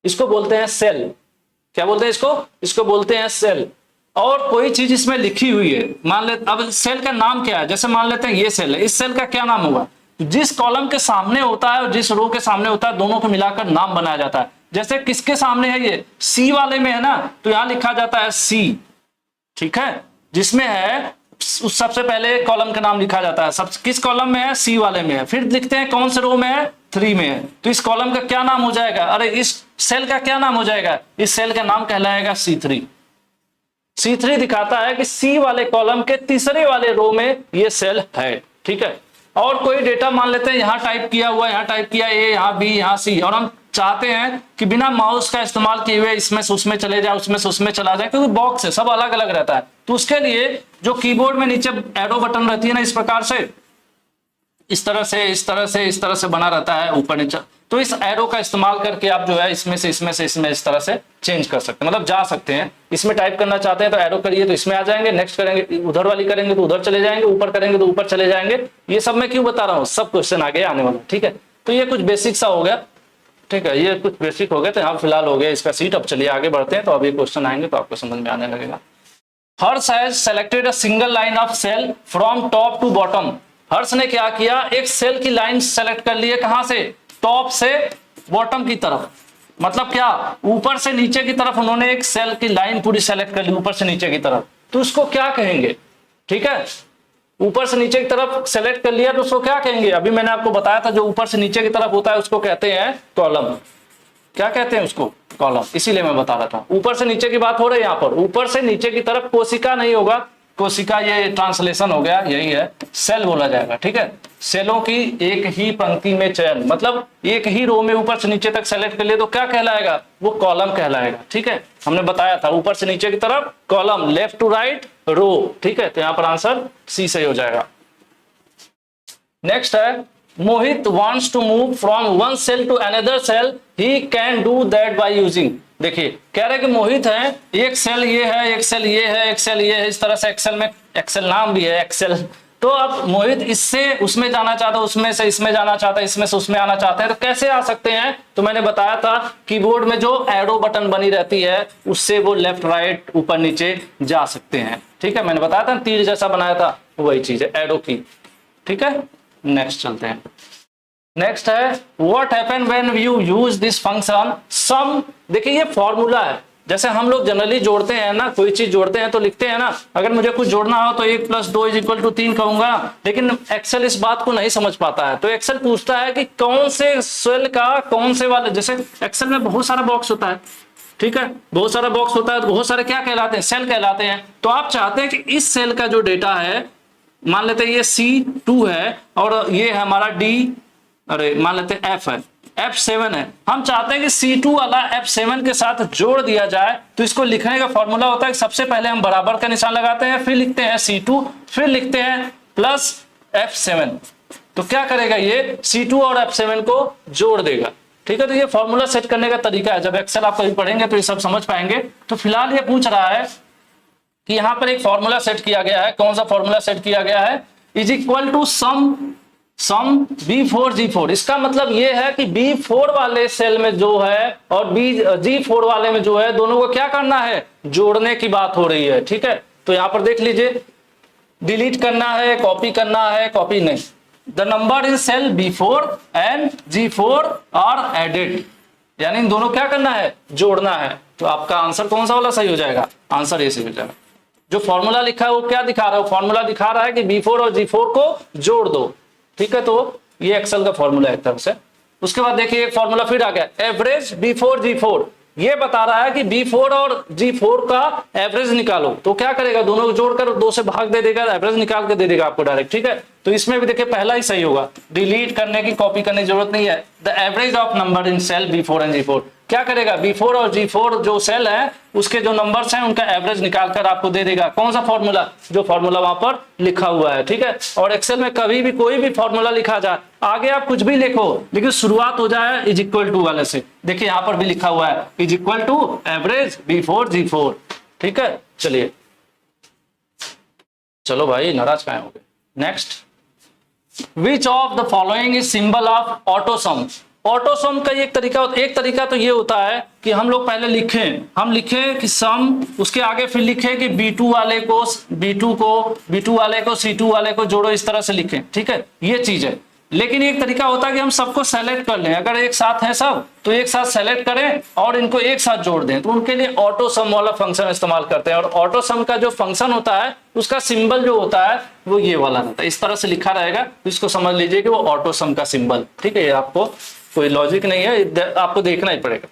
इसको बोलते हैं सेल, क्या बोलते हैं इसको, इसको बोलते हैं सेल। और कोई चीज इसमें लिखी हुई है, मान ले, अब सेल का नाम क्या है, जैसे मान लेते हैं ये सेल है, इस सेल का क्या नाम होगा, जिस कॉलम के सामने होता है और जिस रो के सामने होता है, दोनों को मिलाकर नाम बनाया जाता है। जैसे किसके सामने है, ये सी वाले में है ना, तो यहां लिखा जाता है सी, ठीक है, जिसमें है उस सबसे पहले कॉलम का नाम लिखा जाता है, सब किस कॉलम में है, सी वाले में है, फिर लिखते हैं कौन से रो में है, 3 में है। तो इस कॉलम का क्या नाम हो जाएगा, अरे इस सेल का क्या नाम हो जाएगा, इस सेल का नाम कहलाएगा C3। C3 दिखाता है कि सी वाले कॉलम के तीसरे वाले रो में ये सेल है। ठीक है, और कोई डेटा मान लेते हैं यहाँ टाइप किया हुआ, यहाँ टाइप किया ए, यहाँ बी, यहाँ सी, और हम चाहते हैं कि बिना माउस का इस्तेमाल किए हुए इसमें से उसमें चले जाए, उसमें से उसमें चला जाए, क्योंकि बॉक्स है, सब अलग अलग रहता है। तो उसके लिए जो कीबोर्ड में नीचे एरो बटन रहती है ना, इस प्रकार से, इस तरह से, इस तरह से, इस तरह से बना रहता है ऊपर नीचे, तो इस एरो का इस्तेमाल करके आप जो है इसमें से इसमें से इसमें इस तरह से चेंज कर सकते हैं, मतलब जा सकते हैं। इसमें टाइप करना चाहते हैं तो एरो करिए तो इसमें आ जाएंगे, नेक्स्ट करेंगे उधर वाली करेंगे तो उधर चले जाएंगे, ऊपर करेंगे तो ऊपर चले जाएंगे। ये सब मैं क्यों बता रहा हूँ, सब क्वेश्चन आगे आने वाला। ठीक है, तो ये कुछ बेसिक सा हो गया। ठीक है, ये कुछ बेसिक हो गया, तो यहाँ फिलहाल हो गया इसका सीट। अब चलिए आगे बढ़ते हैं, तो अभी क्वेश्चन आएंगे तो आपको समझ में आने लगेगा। Harsh has selected a single line of cell from top to bottom. Harsh ने क्या किया, एक सेल की लाइन सेलेक्ट कर ली है, कहां से, टॉप से बॉटम की तरफ, मतलब क्या, ऊपर से नीचे की तरफ उन्होंने एक सेल की लाइन पूरी सेलेक्ट कर ली, ऊपर से नीचे की तरफ। तो उसको क्या कहेंगे, ठीक है, ऊपर से नीचे की तरफ सेलेक्ट कर लिया तो उसको क्या कहेंगे, अभी मैंने आपको बताया था जो ऊपर से नीचे की तरफ होता है उसको कहते हैं कॉलम। क्या कहते हैं उसको, कॉलम। इसीलिए मैं बता रहा था, ऊपर से नीचे की बात हो रही है यहाँ पर, ऊपर से नीचे की तरफ कोशिका नहीं होगा, कोशिका ये ट्रांसलेशन हो गया, यही है, सेल बोला जाएगा। ठीक है, सेलों की एक ही पंक्ति में चयन, मतलब एक ही रो में ऊपर से नीचे तक सेलेक्ट कर लिए तो क्या कहलाएगा, वो कॉलम कहलाएगा। ठीक है, हमने बताया था ऊपर से नीचे की तरफ कॉलम, लेफ्ट टू राइट रो। ठीक है, तो यहाँ पर आंसर सी सही हो जाएगा। नेक्स्ट है, मोहित wants to move from one cell to another cell, he can do that by using। देखिए कह रहे कि मोहित है, एक सेल ये है, एक सेल ये है, एक सेल ये है, इस तरह से एक्सेल में, एक्सेल नाम भी है एक्सेल। तो अब मोहित इससे उसमें जाना चाहता है, उसमें से इसमें जाना चाहता है, इसमें से उसमें आना चाहता है, तो कैसे आ सकते हैं, तो मैंने बताया था कीबोर्ड में जो एरो बटन बनी रहती है उससे वो लेफ्ट राइट ऊपर नीचे जा सकते हैं। ठीक है, मैंने बताया था तीर जैसा बनाया था, वही चीज है एरो की। ठीक है, नेक्स्ट चलते हैं। नेक्स्ट है, what happen when you use this function sum. देखिए ये फॉर्मूला है, जैसे हम लोग जनरली जोड़ते हैं ना, कोई चीज जोड़ते हैं तो लिखते हैं ना, अगर मुझे कुछ जोड़ना हो तो 1 + 2 = 3 कहूंगा, लेकिन एक्सेल इस बात को नहीं समझ पाता है। तो एक्सेल पूछता है कि कौन से सेल का कौन से वाले, जैसे एक्सेल में बहुत सारा बॉक्स होता है, ठीक है, बहुत सारा बॉक्स होता है, तो बहुत सारे क्या कहलाते हैं, सेल कहलाते हैं। तो आप चाहते हैं कि इस सेल का जो डेटा है, मान लेते हैं ये C2 है और ये है हमारा मान लेते हैं F है, F7 है, हम चाहते हैं कि C2 वाला F7 के साथ जोड़ दिया जाए। तो इसको लिखने का फॉर्मूला होता है कि सबसे पहले हम बराबर का निशान लगाते हैं, फिर लिखते हैं C2, फिर लिखते हैं प्लस F7। तो क्या करेगा, ये C2 और F7 को जोड़ देगा। ठीक है, तो ये फॉर्मूला सेट करने का तरीका है, जब एक्सेल आप कभी पढ़ेंगे तो ये सब समझ पाएंगे। तो फिलहाल ये पूछ रहा है कि यहाँ पर एक फॉर्मूला सेट किया गया है, कौन सा फॉर्मूला सेट किया गया है, = सम B4 G4। इसका मतलब ये है कि B4 वाले सेल में जो है और G4 वाले में जो है, दोनों को क्या करना है, जोड़ने की बात हो रही है। ठीक है, तो यहां पर देख लीजिए, डिलीट करना है, कॉपी करना है, कॉपी नहीं, the number in cell B4 and G4 are added, यानी इन दोनों क्या करना है, जोड़ना है। तो आपका आंसर कौन सा वाला सही हो जाएगा, आंसर ये सही हो जाएगा। जो फॉर्मूला लिखा है वो क्या दिखा रहा है, फॉर्मूला दिखा रहा है कि B4 और G4 को जोड़ दो। ठीक है, तो ये एक्सेल का फॉर्मूला है एक तरफ से। उसके बाद देखिए एक फॉर्मूला फिर आ गया, एवरेज B4 G4, ये बता रहा है कि B4 और G4 का एवरेज निकालो। तो क्या करेगा, दोनों को जोड़कर 2 से भाग दे देगा, एवरेज निकाल के दे देगा आपको डायरेक्ट। ठीक है, तो इसमें भी देखिए पहला ही सही होगा, डिलीट करने की, कॉपी करने की जरूरत नहीं है। The average of number in cell B4 and G4, क्या करेगा, B4 और G4 जो सेल है उसके जो नंबर्स हैं उनका एवरेज निकालकर आपको दे देगा। कौन सा फॉर्मूला, जो फॉर्मूला वहां पर लिखा हुआ है। ठीक है, और एक्सेल में कभी भी कोई भी फॉर्मूला लिखा जाए, आगे आप कुछ भी लिखो लेकिन शुरुआत हो जाए = वाले से। देखिए यहां पर भी लिखा हुआ है = एवरेज B4 G4। ठीक है, चलिए, चलो भाई नाराज काहे हो गए। Next, which of the following is symbol of AutoSum. AutoSum का एक तरीका तो ये होता है कि हम लोग पहले लिखें कि सम, उसके आगे फिर लिखें कि B2 वाले को C2 वाले को जोड़ो, इस तरह से लिखें। ठीक है, ये चीज है। लेकिन एक तरीका होता है कि हम सबको सेलेक्ट कर लें, अगर एक साथ हैं सब तो एक साथ सेलेक्ट करें और इनको एक साथ जोड़ दें, तो उनके लिए ऑटो सम वाला फंक्शन इस्तेमाल करते हैं। और ऑटो सम का जो फंक्शन होता है उसका सिंबल जो होता है वो ये वाला रहता है, इस तरह से लिखा रहेगा, तो इसको समझ लीजिए कि वो ऑटो सम का सिंबल, ठीक है। आपको कोई लॉजिक नहीं है, आपको देखना ही पड़ेगा।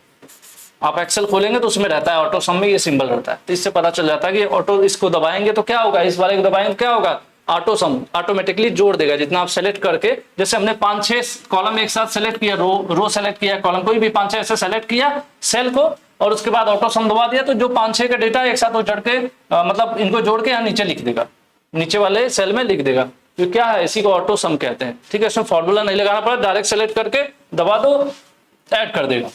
आप एक्सेल खोलेंगे तो उसमें रहता है ऑटो सम में ये सिंबल रहता है, तो इससे पता चल जाता है कि ऑटो, इसको दबाएंगे तो क्या होगा, इस वाले को दबाएंगे तो क्या होगा, ऑटो सम ऑटोमेटिकली जोड़ देगा जितना आप सेलेक्ट करके। जैसे हमने 5-6 कॉलम एक साथ सेलेक्ट किया, रो सेलेक्ट किया, कॉलम कोई भी 5-6 ऐसे सेलेक्ट किया सेल को, और उसके बाद ऑटो सम दबा दिया, तो जो 5-6 का डेटा एक साथ उचड़ के मतलब इनको जोड़ के यहाँ नीचे लिख देगा, नीचे वाले सेल में लिख देगा। तो क्या है, इसी को ऑटो सम कहते हैं, ठीक है। इसमें फॉर्मूला नहीं लगाना पड़ा, डायरेक्ट सेलेक्ट करके दबा दो, ऐड कर देगा।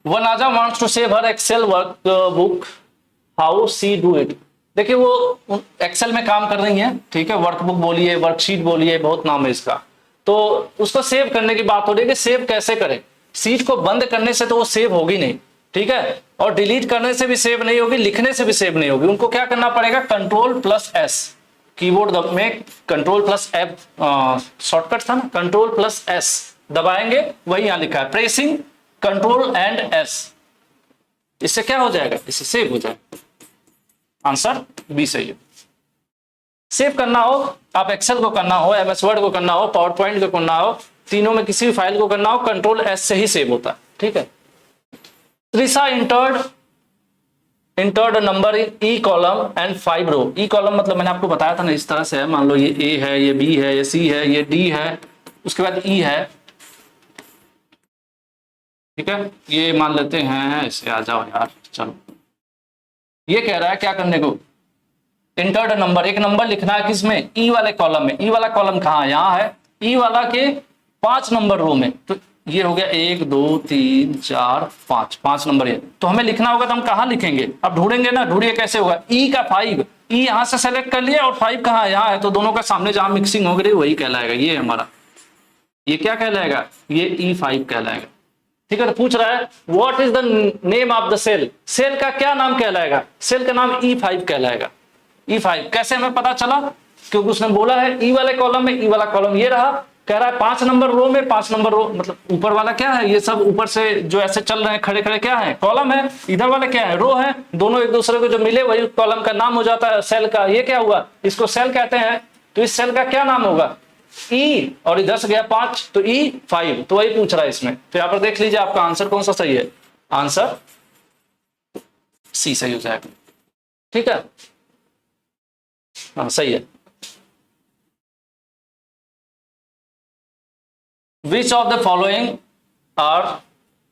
Vanaja wants to save her Excel workbook, how she do it. देखिए वो एक्सेल में काम कर रही है, ठीक है, वर्कबुक बोलिए, वर्कशीट बोलिए, बहुत नाम है इसका। तो उसको सेव करने की बात हो रही है कि सेव कैसे करें। शीट को बंद करने से तो वो सेव होगी नहीं, ठीक है, और डिलीट करने से भी सेव नहीं होगी, लिखने से भी सेव नहीं होगी। उनको क्या करना पड़ेगा, Ctrl+S, कीबोर्ड में Ctrl+F शॉर्टकट था ना, Ctrl+S दबाएंगे, वही यहां लिखा है, प्रेसिंग Ctrl+S। इससे क्या हो जाएगा, इससे सेव हो जाएगा। आंसर बी सही है। सेव करना हो, आप एक्सेल को करना हो, एमएस वर्ड को करना हो, पावर पॉइंट को करना हो, तीनों में किसी भी फाइल को करना हो, Ctrl+S से ही सेव होता है, ठीक है। Trisha entered number in E column and 5 row. E column मतलब मैंने आपको बताया था ना, इस तरह से है, मान लो ये ए है, ये बी है, ये सी है, ये डी है, उसके बाद ई है, ठीक है। ये मान लेते हैं, इसे आ जाओ यार, चलो। ये कह रहा है क्या करने को, इंटर्ड नंबर, एक नंबर लिखना है किसमें, ई वाले कॉलम में। ई वाला कॉलम कहाँ, यहाँ है, ई वाला के 5 नंबर रो में। तो ये हो गया 1 2 3 4 5 नंबर ये, तो हमें लिखना होगा, तो हम कहाँ लिखेंगे, अब ढूंढेंगे ना, ढूंढिए कैसे होगा, ई का 5, ई यहाँ से सेलेक्ट कर लिया और 5 कहाँ, यहाँ है, तो दोनों का सामने जहां मिक्सिंग हो गई वही कहलाएगा, ये हमारा, ये क्या कहलाएगा, ये E5 कहलाएगा, ठीक है। तो पूछ रहा है what is the name of the cell, cell का क्या नाम कहलाएगा, सेल का नाम E5 कहलाएगा। E5 कैसे हमें पता चला, क्योंकि उसने बोला है ई वाले कॉलम में, ई वाला कॉलम ये रहा, कह रहा है 5 नंबर रो में, 5 नंबर रो मतलब ऊपर वाला क्या है, ये सब ऊपर से जो ऐसे चल रहे हैं खड़े खड़े क्या है, कॉलम है, इधर वाले क्या है, रो है, दोनों एक दूसरे को जो मिले वही कॉलम का नाम हो जाता है सेल का। ये क्या हुआ, इसको सेल कहते हैं, तो इस सेल का क्या नाम होगा, ई, और इधर से गया 5 तो E5, तो वही पूछ रहा है इसमें। तो यहां पर देख लीजिए आपका आंसर कौन सा सही है, आंसर सी सही हो जाएगा, ठीक है, हाँ सही है। Which of the following are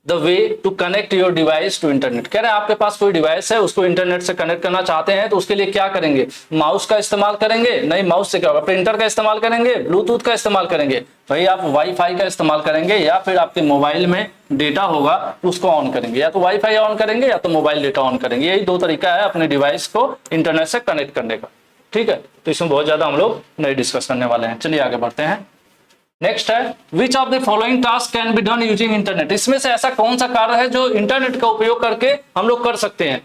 the way to connect your device to internet। कह रहे हैं आपके पास कोई डिवाइस है, उसको इंटरनेट से कनेक्ट करना चाहते हैं, तो उसके लिए क्या करेंगे, माउस का इस्तेमाल करेंगे, नहीं माउस से क्या होगा, प्रिंटर का इस्तेमाल करेंगे, ब्लूटूथ का इस्तेमाल करेंगे, भाई आप वाईफाई का इस्तेमाल करेंगे, या फिर आपके मोबाइल में डेटा होगा उसको ऑन करेंगे, या तो वाईफाई ऑन करेंगे या तो मोबाइल डेटा ऑन करेंगे। यही 2 तरीका है अपने डिवाइस को इंटरनेट से कनेक्ट करने का, ठीक है। तो इसमें बहुत ज्यादा हम लोग नहीं डिस्कस करने वाले हैं, चलिए आगे बढ़ते हैं। नेक्स्ट है विच of the following task can be done using internet. इसमें से ऐसा कौन सा कार्य है जो इंटरनेट का उपयोग करके हम लोग कर सकते हैं,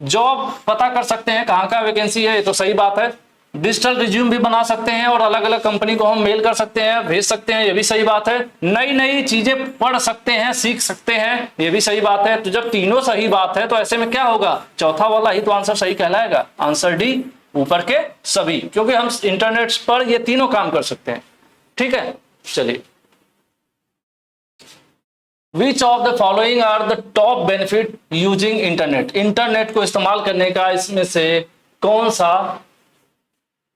जॉब पता कर सकते हैं कहाँ का वैकेंसी है, ये तो सही बात है, डिजिटल रिज्यूम भी बना सकते हैं और अलग अलग कंपनी को हम मेल कर सकते हैं, भेज सकते हैं, ये भी सही बात है, नई नई चीजें पढ़ सकते हैं, सीख सकते हैं, ये भी सही बात है। तो जब तीनों सही बात है तो ऐसे में क्या होगा, चौथा वाला ही तो आंसर सही कहलाएगा, आंसर डी, ऊपर के सभी, क्योंकि हम इंटरनेट पर ये तीनों काम कर सकते हैं, ठीक है। चलिए, which of the following are the top benefit using internet. Internet को इस्तेमाल करने का इसमें से कौन सा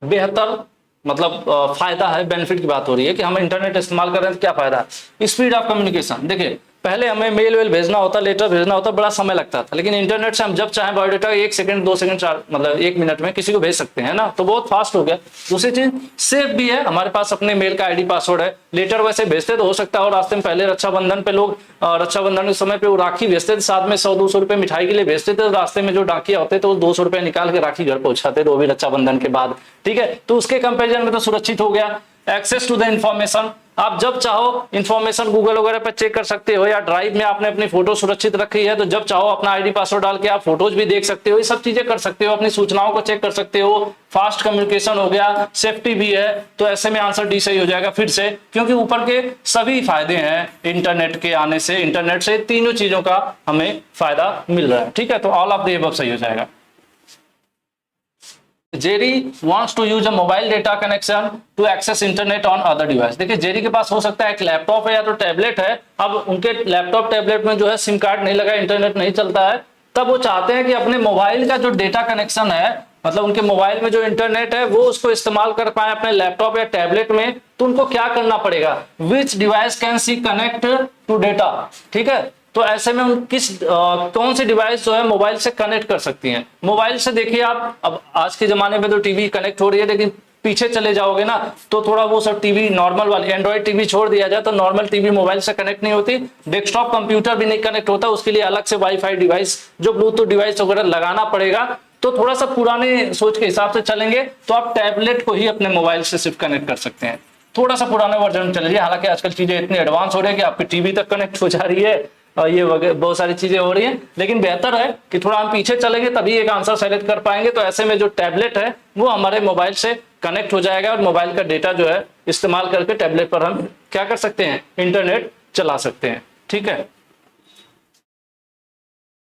बेहतर मतलब फायदा है, बेनिफिट की बात हो रही है कि हम इंटरनेट इस्तेमाल कर रहे हैं तो क्या फायदा है। स्पीड ऑफ कम्युनिकेशन, देखिए पहले हमें मेल वेल भेजना होता, लेटर भेजना होता, बड़ा समय लगता था, लेकिन इंटरनेट से हम जब चाहें बायोडाटा 1 सेकंड 2 सेकंड 4 मतलब 1 मिनट में किसी को भेज सकते हैं ना, तो बहुत फास्ट हो गया। दूसरी चीज सेफ भी है, हमारे पास अपने मेल का आईडी पासवर्ड है, लेटर वैसे भेजते तो हो सकता है, और रास्ते में पहले रक्षाबंधन पे लोग रक्षाबंधन के समय पे वो राखी भेजते थे, साथ में 100-200 रुपए मिठाई के लिए भेजते थे, तो रास्ते में जो डाकिया होते थे वो 200 रुपए निकाल के राखी घर पहुंचाते थे, वो भी रक्षाबंधन के बाद, ठीक है। तो उसके कंपेरिजन में तो सुरक्षित हो गया। एक्सेस टू द इंफॉर्मेशन, आप जब चाहो इंफॉर्मेशन गूगल वगैरह पर चेक कर सकते हो, या ड्राइव में आपने अपनी फोटो सुरक्षित रखी है तो जब चाहो अपना आईडी पासवर्ड डाल के आप फोटोज भी देख सकते हो, ये सब चीजें कर सकते हो, अपनी सूचनाओं को चेक कर सकते हो, फास्ट कम्युनिकेशन हो गया, सेफ्टी भी है। तो ऐसे में आंसर डी सही हो जाएगा फिर से, क्योंकि ऊपर के सभी फायदे हैं इंटरनेट के आने से, इंटरनेट से तीनों चीजों का हमें फायदा मिल रहा है। ठीक है, तो ऑल ऑफ द अबव सही हो जाएगा। Jerry wants to use a mobile data connection to access internet on other device। देखिए जेरी के पास हो सकता है एक लैपटॉप है या तो टैबलेट है, अब उनके लैपटॉप टैबलेट में जो है सिम कार्ड नहीं लगा, इंटरनेट नहीं चलता है, तब वो चाहते हैं कि अपने मोबाइल का जो डेटा कनेक्शन है, मतलब उनके मोबाइल में जो इंटरनेट है वो उसको इस्तेमाल कर पाए अपने लैपटॉप या टैबलेट में। तो उनको क्या करना पड़ेगा, which device can she connect to data. ठीक है, तो ऐसे में उन कौन सी डिवाइस जो है मोबाइल से कनेक्ट कर सकती हैं। मोबाइल से देखिए आप, अब आज के जमाने में तो टीवी कनेक्ट हो रही है, लेकिन पीछे चले जाओगे ना तो थोड़ा वो सब टीवी नॉर्मल वाली एंड्रॉइड टीवी छोड़ दिया जाए तो नॉर्मल टीवी मोबाइल से कनेक्ट नहीं होती, डेस्कटॉप कंप्यूटर भी नहीं कनेक्ट होता, उसके लिए अलग से वाईफाई डिवाइस जो ब्लूटूथ डिवाइस वगैरह लगाना पड़ेगा। तो थोड़ा सा पुराने सोच के हिसाब से चलेंगे तो आप टैबलेट को ही अपने मोबाइल से सिर्फ कनेक्ट कर सकते हैं, थोड़ा सा पुराने वर्जन में चलिए। हालांकि आजकल चीजें इतनी एडवांस हो रही है कि आपकी टीवी तक कनेक्ट हो जा रही है और ये बहुत सारी चीजें हो रही हैं, लेकिन बेहतर है कि थोड़ा हम पीछे चलेंगे तभी एक आंसर सेलेक्ट कर पाएंगे। तो ऐसे में जो टैबलेट है वो हमारे मोबाइल से कनेक्ट हो जाएगा और मोबाइल का डेटा जो है इस्तेमाल करके टैबलेट पर हम क्या कर सकते हैं, इंटरनेट चला सकते हैं। ठीक है,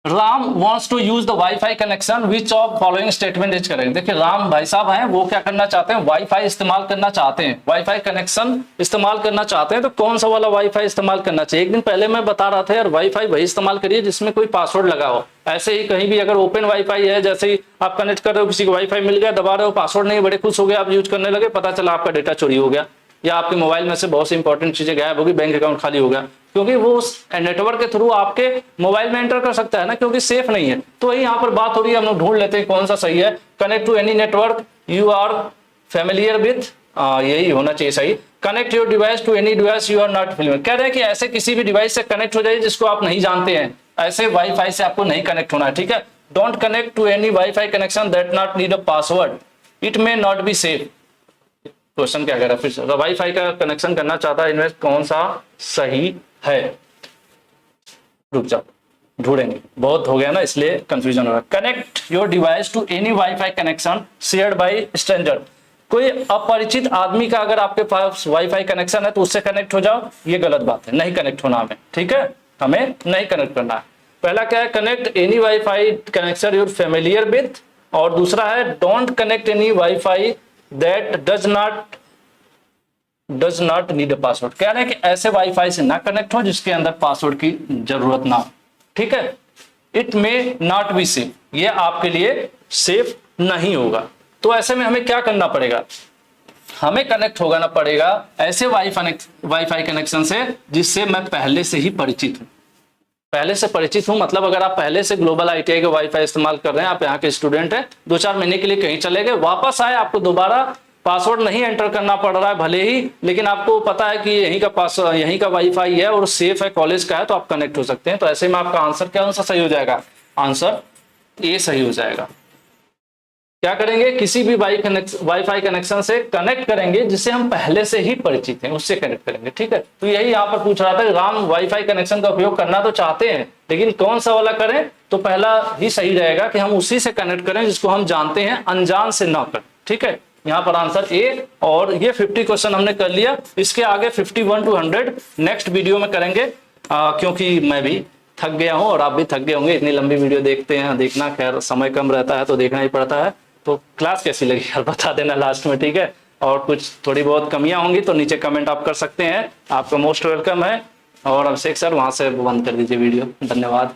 Ram wants to use the wifi connection which of following statement is correct। देखिए राम भाई साहब हैं, वो क्या करना चाहते हैं, वाईफाई इस्तेमाल करना चाहते हैं, वाईफाई कनेक्शन इस्तेमाल करना चाहते हैं। तो कौन सा वाला वाईफाई इस्तेमाल करना चाहिए। एक दिन पहले मैं बता रहा था यार, वाईफाई वही इस्तेमाल करिए जिसमें कोई पासवर्ड लगा हो। ऐसे ही कहीं भी अगर ओपन वाईफाई है, जैसे ही आप कनेक्ट कर रहे हो, किसी को वाईफाई मिल गया, दबा रहे हो, पासवर्ड नहीं, बड़े खुश हो गए, आप यूज करने लगे, पता चला आपका डेटा चोरी हो गया या आपके मोबाइल में से बहुत सी इंपॉर्टेंट चीजें गायब होगी, बैंक अकाउंट खाली हो गया, क्योंकि वो उस नेटवर्क के थ्रू आपके मोबाइल में एंटर कर सकता है ना, क्योंकि सेफ नहीं है। तो वही यहाँ पर बात हो रही है, हम लोग ढूंढ लेते हैं कौन सा सही है। Connect to any network you are familiar with, यही होना चाहिए सही। Connect your device to any device you are not familiar, कह रहे हैं कि ऐसे किसी भी डिवाइस से कनेक्ट हो जाए जिसको आप नहीं जानते हैं, ऐसे वाईफाई से आपको नहीं कनेक्ट होना है। ठीक है, don't connect to any wifi connection that not need a password, it may not be safe. Question क्या कह रहा है, फिर वाईफाई का कनेक्शन करना चाहता है, इनमें कौन सा सही है। रुक जाओ, ढूंढेंगे, बहुत हो गया ना इसलिए कंफ्यूजन हो रहा है। Connect your device to any wifi connection shared by stranger, कोई अपरिचित आदमी का अगर आपके पास वाईफाई कनेक्शन है तो उससे कनेक्ट हो जाओ, ये गलत बात है, नहीं कनेक्ट होना हमें। ठीक है, हमें नहीं कनेक्ट करना है। पहला क्या है, connect any wifi connection you're familiar with, और दूसरा है don't connect any wifi that does not need a password. कह रहे हैं कि ऐसे वाईफाई से ना कनेक्ट हो जिसके अंदर पासवर्ड की जरूरत ना हो। ठीक है, it may not be safe, ये आपके लिए सेफ नहीं होगा। तो ऐसे में हमें क्या करना पड़ेगा, हमें कनेक्ट होना पड़ेगा ऐसे वाईफाई कनेक्शन से जिससे मैं पहले से ही परिचित हूं। पहले से परिचित हूं मतलब अगर आप पहले से ग्लोबल आईटीआई के वाईफाई इस्तेमाल कर रहे हैं, आप यहाँ के स्टूडेंट हैं, 2-4 महीने के लिए कहीं चले गए, वापस आए, आपको दोबारा पासवर्ड नहीं एंटर करना पड़ रहा है भले ही, लेकिन आपको पता है कि यहीं का वाईफाई है और सेफ है, कॉलेज का है, तो आप कनेक्ट हो सकते हैं। तो ऐसे में आपका आंसर क्या सही हो जाएगा, आंसर ए सही हो जाएगा। क्या करेंगे, किसी भी वाईफाई कनेक्शन से कनेक्ट करेंगे जिससे हम पहले से ही परिचित हैं, उससे कनेक्ट करेंगे। ठीक है, तो यही यहाँ पर पूछ रहा था, राम वाईफाई कनेक्शन का उपयोग करना तो चाहते हैं लेकिन कौन सा वाला करें, तो पहला ही सही रहेगा कि हम उसी से कनेक्ट करें जिसको हम जानते हैं, अनजान से ना करें। ठीक है, यहाँ पर आंसर ए। और ये 50 क्वेश्चन हमने कर लिया, इसके आगे 51 to 100 नेक्स्ट वीडियो में करेंगे, क्योंकि मैं भी थक गया हूँ और आप भी थक गए होंगे, इतनी लंबी वीडियो देखना, खैर समय कम रहता है तो देखना ही पड़ता है। तो क्लास कैसी लगी यार बता देना लास्ट में। ठीक है, और कुछ थोड़ी बहुत कमियां होंगी तो नीचे कमेंट आप कर सकते हैं, आपका मोस्ट वेलकम है। और अभिषेक सर वहां से बंद कर दीजिए वीडियो, धन्यवाद।